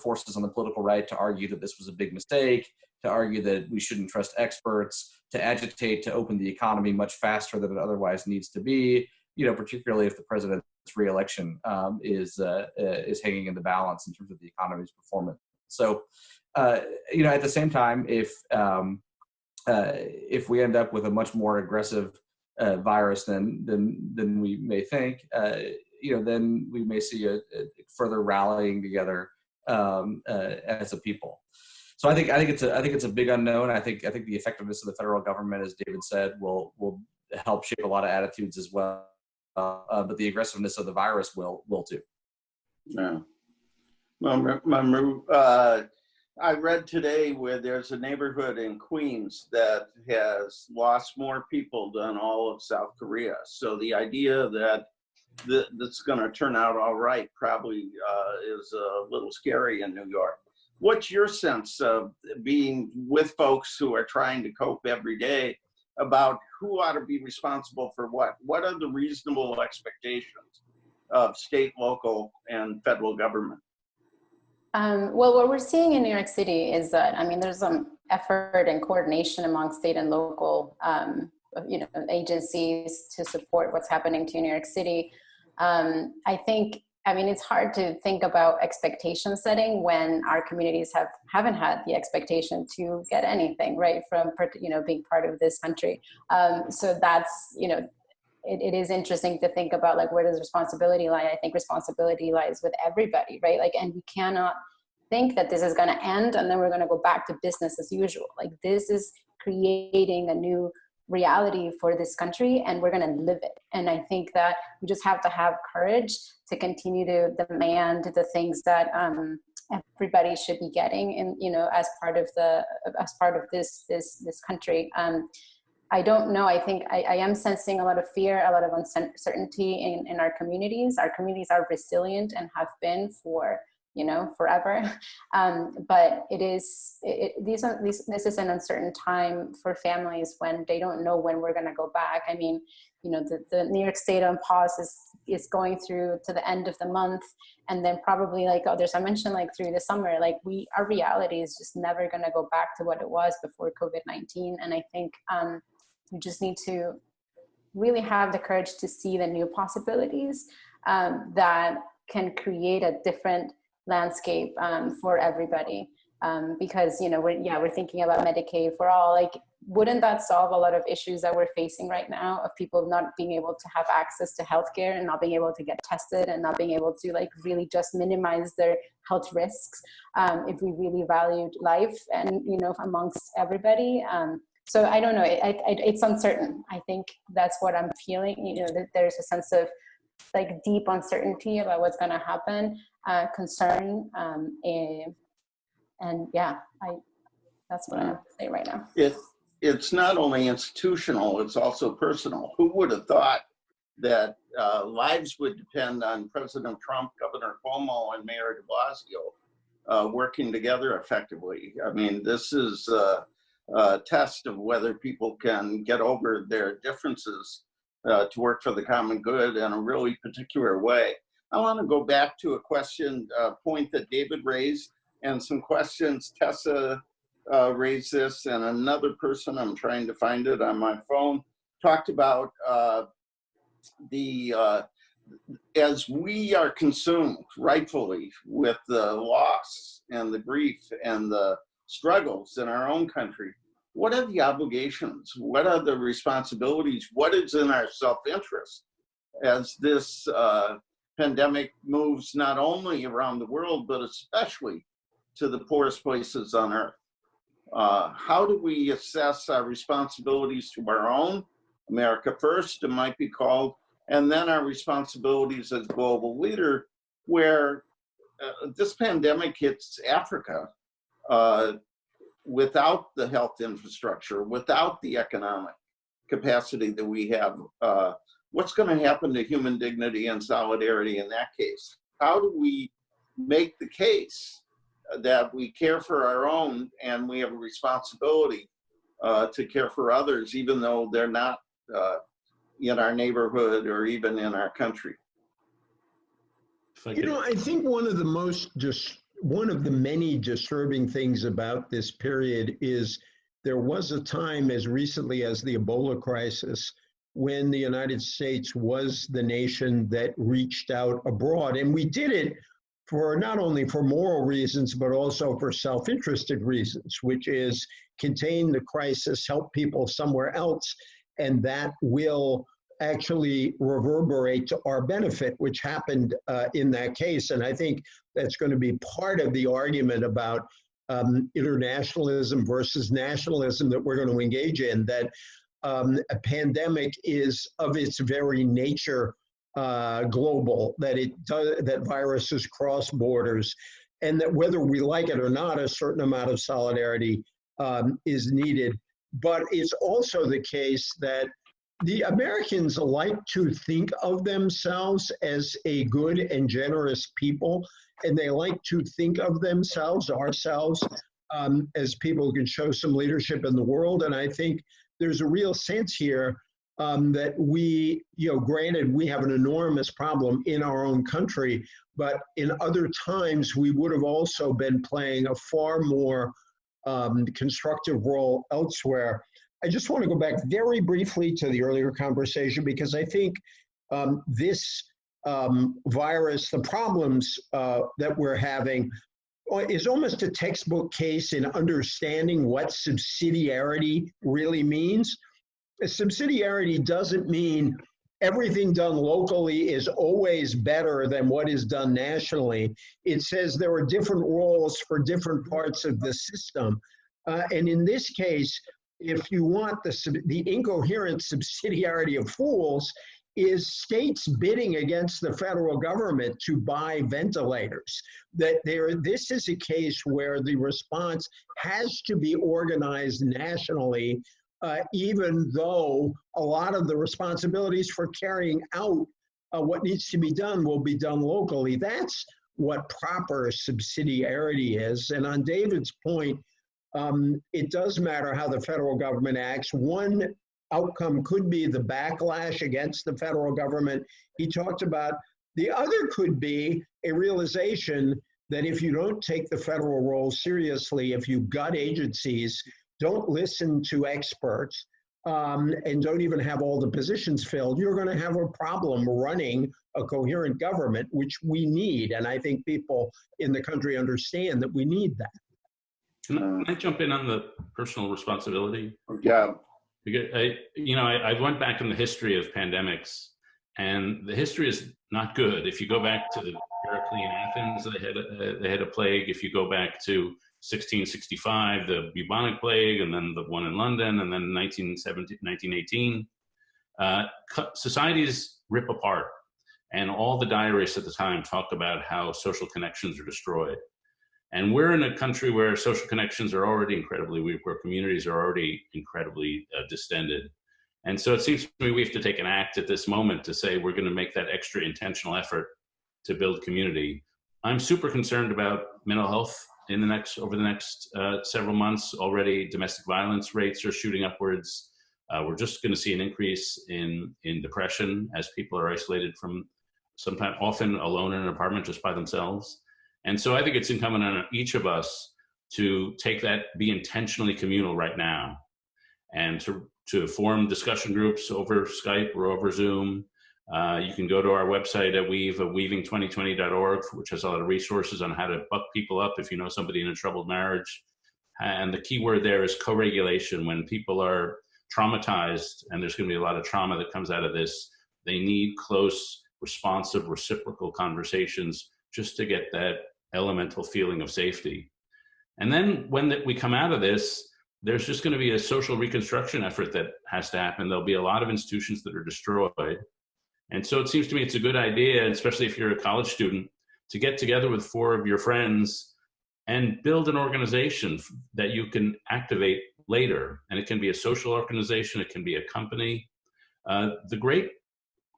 forces on the political right to argue that this was a big mistake, to argue that we shouldn't trust experts, to agitate to open the economy much faster than it otherwise needs to be, particularly if the president's reelection is hanging in the balance in terms of the economy's performance. So, at the same time, if we end up with a much more aggressive virus than we may think, then we may see a further rallying together as a people. So I think it's a big unknown. I think the effectiveness of the federal government, as David said, will help shape a lot of attitudes as well. But the aggressiveness of the virus will too. Yeah. Well, I read today where there's a neighborhood in Queens that has lost more people than all of South Korea. So the idea that that's going to turn out all right probably is a little scary in New York. What's your sense of being with folks who are trying to cope every day about who ought to be responsible for what? What are the reasonable expectations of state, local, and federal government? Well, what we're seeing in New York City is that, there's some effort and coordination among state and local, agencies to support what's happening to New York City. I think, it's hard to think about expectation setting when our communities haven't had the expectation to get anything, right, from, being part of this country. So that's, it is interesting to think about, like, where does responsibility lie? I think responsibility lies with everybody, right? Like, and we cannot think that this is going to end and then we're going to go back to business as usual. Like, this is creating a new reality for this country and we're going to live it. And I think that we just have to have courage to continue to demand the things that everybody should be getting in, as part of this country. I don't know. I think I am sensing a lot of fear, a lot of uncertainty in our communities. Our communities are resilient and have been for forever. But this is an uncertain time for families when they don't know when we're going to go back. I mean, the New York State on pause is going through to the end of the month, and then probably like others I mentioned, like through the summer, like our reality is just never going to go back to what it was before COVID-19. And I think we just need to really have the courage to see the new possibilities that can create a different landscape for everybody. Because we're thinking about Medicaid for all. Like, wouldn't that solve a lot of issues that we're facing right now of people not being able to have access to healthcare and not being able to get tested and not being able to like really just minimize their health risks if we really valued life and amongst everybody. So I don't know. It's uncertain. I think that's what I'm feeling. That there's a sense of like deep uncertainty about what's going to happen, concern, and yeah, that's what I have to say right now. It's not only institutional, it's also personal. Who would have thought that lives would depend on President Trump, Governor Cuomo, and Mayor de Blasio working together effectively? I mean, this is a test of whether people can get over their differences to work for the common good in a really particular way. I want to go back to a point that David raised, and some questions Tessa raised this, and another person, I'm trying to find it on my phone, talked about as we are consumed rightfully with the loss and the grief and the struggles in our own country, what are the obligations? What are the responsibilities? What is in our self-interest as this pandemic moves not only around the world, but especially to the poorest places on earth? How do we assess our responsibilities to our own, America first, it might be called, and then our responsibilities as global leader, where this pandemic hits Africa without the health infrastructure, without the economic capacity that we have. What's going to happen to human dignity and solidarity in that case? How do we make the case that we care for our own and we have a responsibility to care for others, even though they're not in our neighborhood or even in our country? I think one of the many disturbing things about this period is there was a time as recently as the Ebola crisis when the United States was the nation that reached out abroad. And we did it for not only for moral reasons, but also for self-interested reasons, which is contain the crisis, help people somewhere else, and that will actually reverberate to our benefit, which happened in that case. And I think that's going to be part of the argument about internationalism versus nationalism that we're going to engage in, that a pandemic is of its very nature global, that viruses cross borders, and that whether we like it or not, a certain amount of solidarity is needed. But it's also the case that the Americans like to think of themselves as a good and generous people, and they like to think of ourselves, as people who can show some leadership in the world. And I think there's a real sense here that we, granted, we have an enormous problem in our own country, but in other times we would have also been playing a far more constructive role elsewhere. I just want to go back very briefly to the earlier conversation, because I think this virus, the problems that we're having, is almost a textbook case in understanding what subsidiarity really means. Subsidiarity doesn't mean everything done locally is always better than what is done nationally. It says there are different roles for different parts of the system. And in this case, if you want the incoherent subsidiarity of fools, is states bidding against the federal government to buy ventilators. This is a case where the response has to be organized nationally, even though a lot of the responsibilities for carrying out what needs to be done will be done locally. That's what proper subsidiarity is. And on David's point, it does matter how the federal government acts. One outcome could be the backlash against the federal government he talked about. The other could be a realization that if you don't take the federal role seriously, if you gut agencies, don't listen to experts, and don't even have all the positions filled, you're going to have a problem running a coherent government, which we need. And I think people in the country understand that we need that. Can I jump in on the personal responsibility? Yeah. Because I went back in the history of pandemics, and the history is not good. If you go back to the Heraclean Athens, they had a plague. If you go back to 1665, the bubonic plague, and then the one in London, and then 1918, societies rip apart. And all the diarists at the time talk about how social connections are destroyed. And we're in a country where social connections are already incredibly weak, where communities are already incredibly distended. And so it seems to me we have to take an act at this moment to say we're going to make that extra intentional effort to build community. I'm super concerned about mental health over the next several months. Already domestic violence rates are shooting upwards. We're just going to see an increase in depression as people are isolated from, often alone in an apartment just by themselves. And so I think it's incumbent on each of us to be intentionally communal right now, and to form discussion groups over Skype or over Zoom. You can go to our website at weaving2020.org, which has a lot of resources on how to buck people up if you know somebody in a troubled marriage. And the key word there is co-regulation. When people are traumatized, and there's going to be a lot of trauma that comes out of this, they need close, responsive, reciprocal conversations just to get that elemental feeling of safety. And then when we come out of this, there's just going to be a social reconstruction effort that has to happen. There'll be a lot of institutions that are destroyed. And so it seems to me it's a good idea, especially if you're a college student, to get together with 4 of your friends and build an organization that you can activate later. And it can be a social organization, it can be a company. The great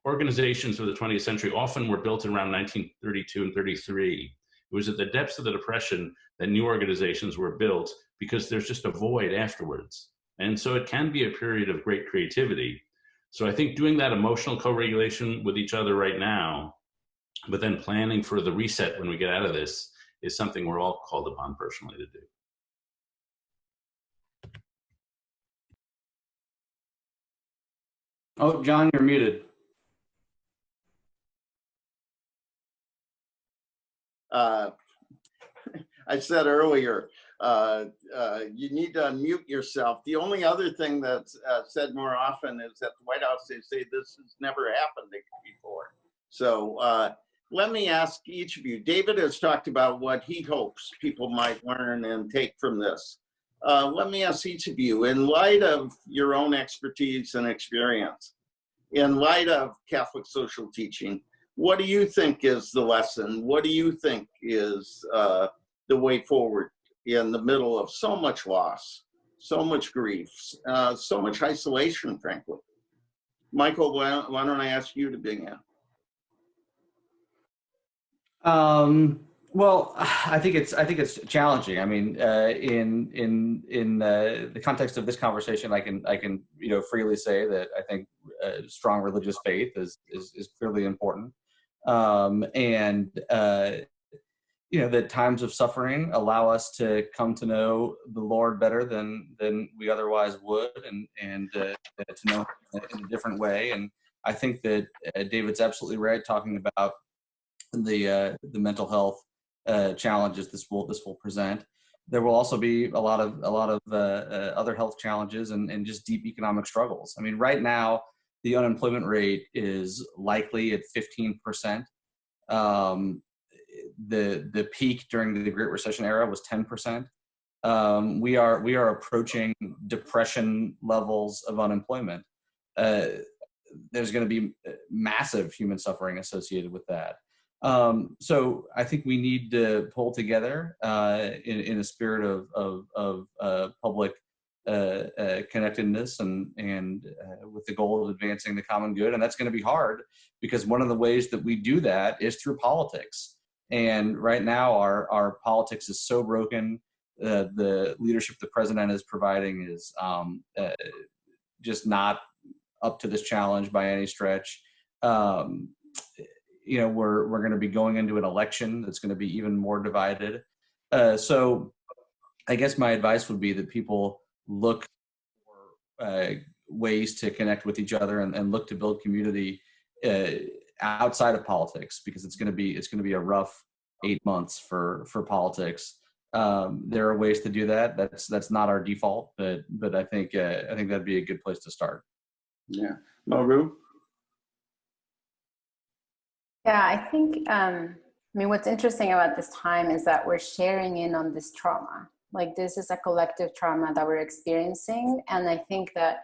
organizations of the 20th century often were built around 1932 and 33. It was at the depths of the Depression that new organizations were built, because there's just a void afterwards. And so it can be a period of great creativity. So I think doing that emotional co-regulation with each other right now, but then planning for the reset when we get out of this, is something we're all called upon personally to do. Oh, John, you're muted. I said earlier, you need to unmute yourself. The only other thing that's said more often is at the White House, they say this has never happened before. So let me ask each of you. David has talked about what he hopes people might learn and take from this. Let me ask each of you, in light of your own expertise and experience, in light of Catholic social teaching, what do you think is the lesson? What do you think is the way forward in the middle of so much loss, so much grief, so much isolation, frankly? Michael, why don't I ask you to begin? Well, I think it's challenging. I mean, in the context of this conversation, I can freely say that I think strong religious faith is clearly important, that times of suffering allow us to come to know the Lord better than we otherwise would, and to know him in a different way. And I think that David's absolutely right talking about the mental health challenges this will present. There will also be a lot of other health challenges and just deep economic struggles. I mean, right now the unemployment rate is likely at 15%. The peak during the Great Recession era was 10%. We are approaching depression levels of unemployment. There's going to be massive human suffering associated with that. So I think we need to pull together in a spirit of public connectedness and with the goal of advancing the common good. And that's going to be hard, because one of the ways that we do that is through politics. And right now, our politics is so broken. The leadership the president is providing is just not up to this challenge by any stretch. You know, we're going to be going into an election that's going to be even more divided. So I guess my advice would be that people look for ways to connect with each other and look to build community outside of politics, because it's going to be a rough 8 months for politics. There are ways to do that. That's not our default, but I think that'd be a good place to start. Yeah, Maru. Yeah, I think, I mean, what's interesting about this time is that we're sharing in on this trauma. Like, this is a collective trauma that we're experiencing. And I think that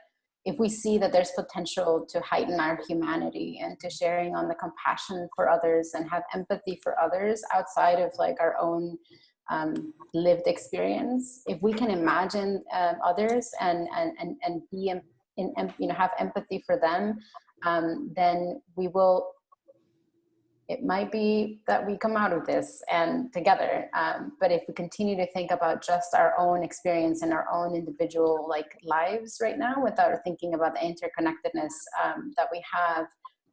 if we see that there's potential to heighten our humanity and to sharing on the compassion for others and have empathy for others outside of like our own lived experience, if we can imagine others and be you know, have empathy for them, then we will. It might be that we come out of this and together, but if we continue to think about just our own experience and our own individual like lives right now, without thinking about the interconnectedness that we have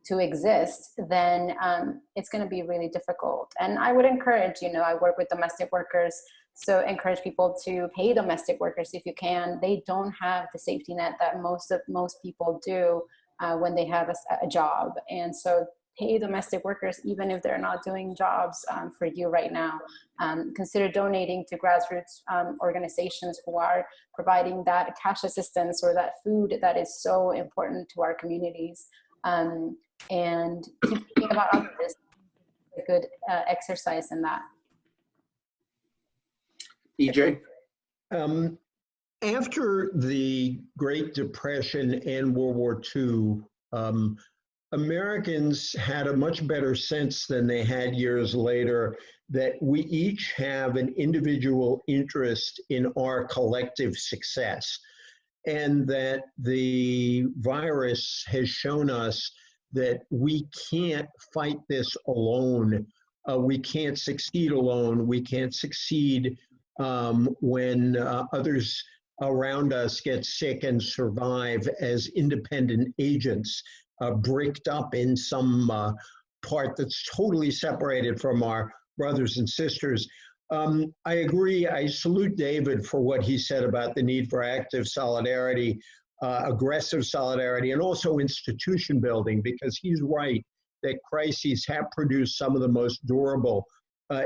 to exist, then it's going to be really difficult. And I would encourage, you know, I work with domestic workers, so encourage people to pay domestic workers if you can. They don't have the safety net that most people do when they have a job, and so pay domestic workers even if they're not doing jobs for you right now. Consider donating to grassroots organizations who are providing that cash assistance or that food that is so important to our communities. And keep thinking about others. A good exercise in that. EJ? After the Great Depression and World War II, Americans had a much better sense than they had years later that we each have an individual interest in our collective success, and that the virus has shown us that we can't fight this alone. We can't succeed alone. We can't succeed when others around us get sick and survive as independent agents. Bricked up in some part that's totally separated from our brothers and sisters. I agree. I salute David for what he said about the need for active solidarity, aggressive solidarity, and also institution building, because he's right that crises have produced some of the most durable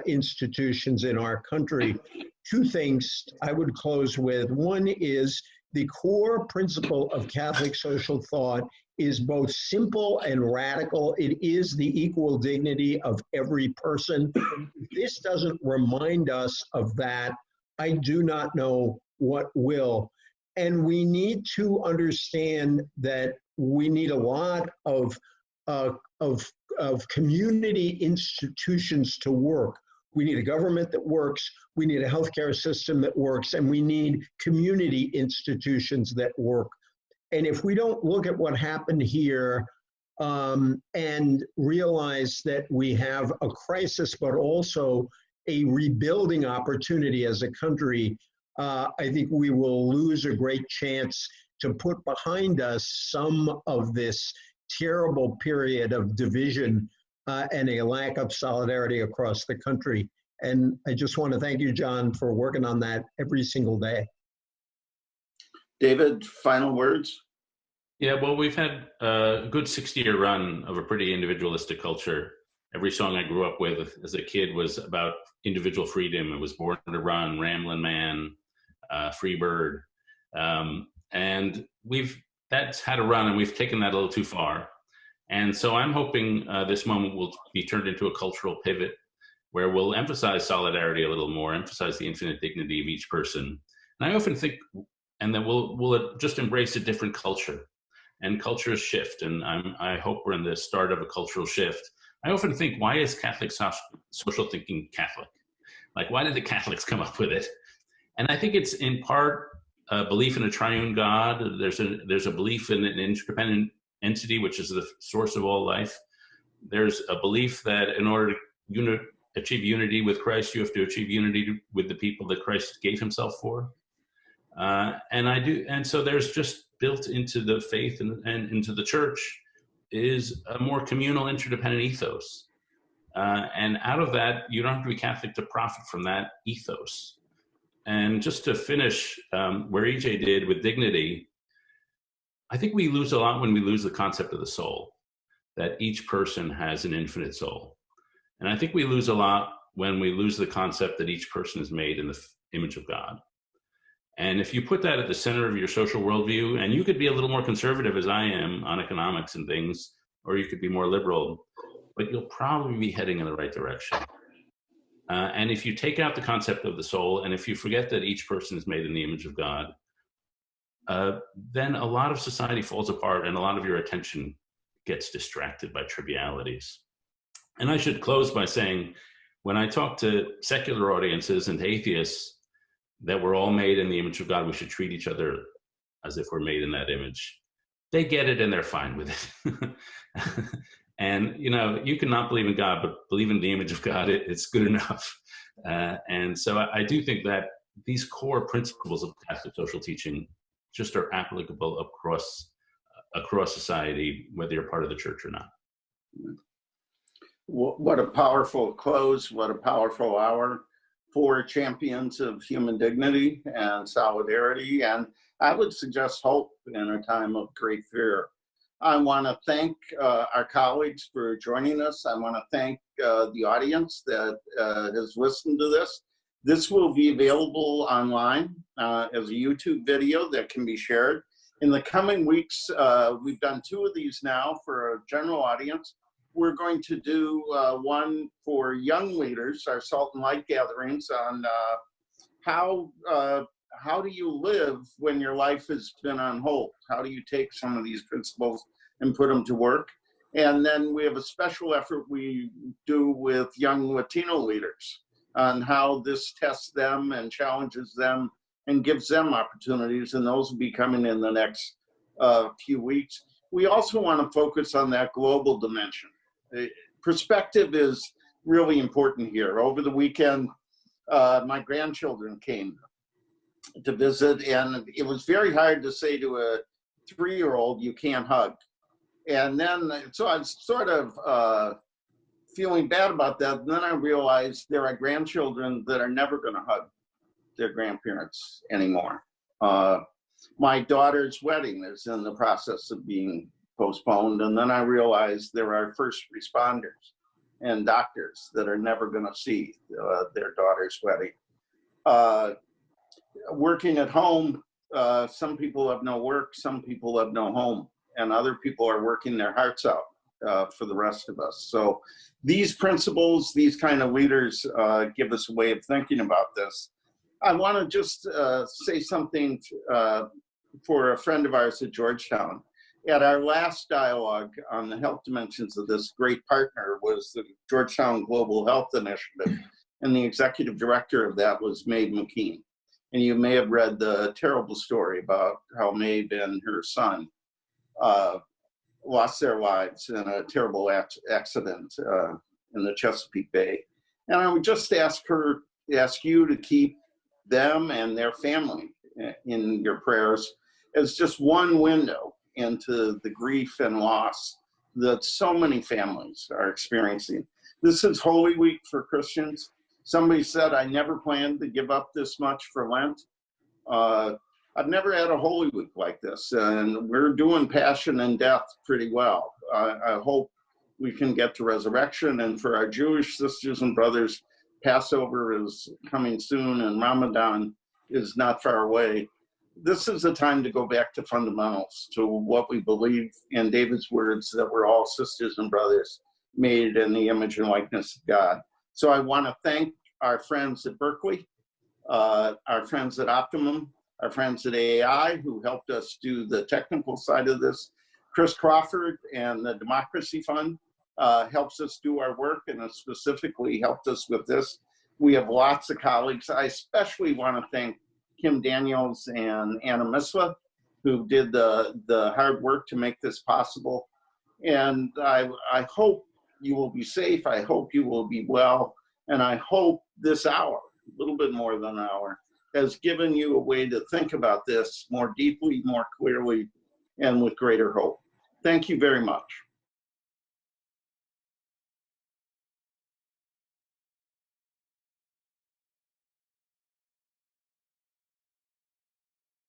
institutions in our country. Two things I would close with. One is the core principle of Catholic social thought is both simple and radical. It is the equal dignity of every person. If this doesn't remind us of that, I do not know what will. And we need to understand that we need a lot of community institutions to work. We need a government that works, we need a healthcare system that works, and we need community institutions that work. And if we don't look at what happened here and realize that we have a crisis, but also a rebuilding opportunity as a country, I think we will lose a great chance to put behind us some of this terrible period of division and a lack of solidarity across the country. And I just want to thank you, John, for working on that every single day. David, final words? Yeah, well, we've had a good 60-year run of a pretty individualistic culture. Every song I grew up with as a kid was about individual freedom. It was Born to Run, Ramblin' Man, Free Bird. And that's had a run, and we've taken that a little too far. And so I'm hoping this moment will be turned into a cultural pivot where we'll emphasize solidarity a little more, emphasize the infinite dignity of each person. And I often think, and that we'll just embrace a different culture. And cultures shift, and I hope we're in the start of a cultural shift. I often think, why is Catholic social thinking Catholic? Like, why did the Catholics come up with it? And I think it's in part a belief in a triune God. There's a belief in an interdependent entity, which is the source of all life. There's a belief that in order to achieve unity with Christ, you have to achieve unity with the people that Christ gave himself for. And so there's just built into the faith and into the church is a more communal, interdependent ethos. And out of that, you don't have to be Catholic to profit from that ethos. And just to finish where EJ did with dignity, I think we lose a lot when we lose the concept of the soul, that each person has an infinite soul. And I think we lose a lot when we lose the concept that each person is made in the image of God. And if you put that at the center of your social worldview, and you could be a little more conservative as I am on economics and things, or you could be more liberal, but you'll probably be heading in the right direction. And if you take out the concept of the soul, and if you forget that each person is made in the image of God, then a lot of society falls apart and a lot of your attention gets distracted by trivialities. And I should close by saying, when I talk to secular audiences and atheists, that we're all made in the image of God, we should treat each other as if we're made in that image. They get it and they're fine with it. And, you can not believe in God, but believe in the image of God, it's good enough. And so I do think that these core principles of Catholic social teaching just are applicable across society, whether you're part of the church or not. What a powerful close, what a powerful hour for champions of human dignity and solidarity, and I would suggest hope in a time of great fear. I want to thank our colleagues for joining us. I want to thank the audience that has listened to this. This will be available online as a YouTube video that can be shared. In the coming weeks, we've done 2 of these now for a general audience. We're going to do one for young leaders, our Salt and Light gatherings, on how do you live when your life has been on hold? How do you take some of these principles and put them to work? And then we have a special effort we do with young Latino leaders on how this tests them and challenges them and gives them opportunities, and those will be coming in the next few weeks. We also want to focus on that global dimension. Perspective is really important here. Over the weekend, my grandchildren came to visit, and it was very hard to say to a 3-year-old, you can't hug. And then, so I was sort of feeling bad about that. And then I realized there are grandchildren that are never going to hug their grandparents anymore. My daughter's wedding is in the process of being postponed. And then I realized there are first responders and doctors that are never going to see their daughter's wedding. Working at home, some people have no work, some people have no home, and other people are working their hearts out for the rest of us. So these principles, these kind of leaders give us a way of thinking about this. I want to just say something for a friend of ours at Georgetown. At our last dialogue on the health dimensions of this great partner was the Georgetown Global Health Initiative, and the executive director of that was Maeve McKean. And you may have read the terrible story about how Maeve and her son lost their lives in a terrible accident in the Chesapeake Bay. And I would just ask you to keep them and their family in your prayers as just one window into the grief and loss that so many families are experiencing. This is Holy Week for Christians. Somebody said, I never planned to give up this much for Lent. I've never had a Holy Week like this, and we're doing Passion and Death pretty well. I hope we can get to Resurrection, and for our Jewish sisters and brothers, Passover is coming soon, and Ramadan is not far away. This is a time to go back to fundamentals, to what we believe in David's words, that we're all sisters and brothers made in the image and likeness of God. So I want to thank our friends at Berkeley, our friends at Optimum, our friends at AI who helped us do the technical side of this. Chris Crawford and the Democracy Fund helps us do our work and has specifically helped us with this. We have lots of colleagues. I especially want to thank Kim Daniels and Anna Misla, who did the hard work to make this possible. And I hope you will be safe. I hope you will be well. And I hope this hour, a little bit more than an hour, has given you a way to think about this more deeply, more clearly, and with greater hope. Thank you very much.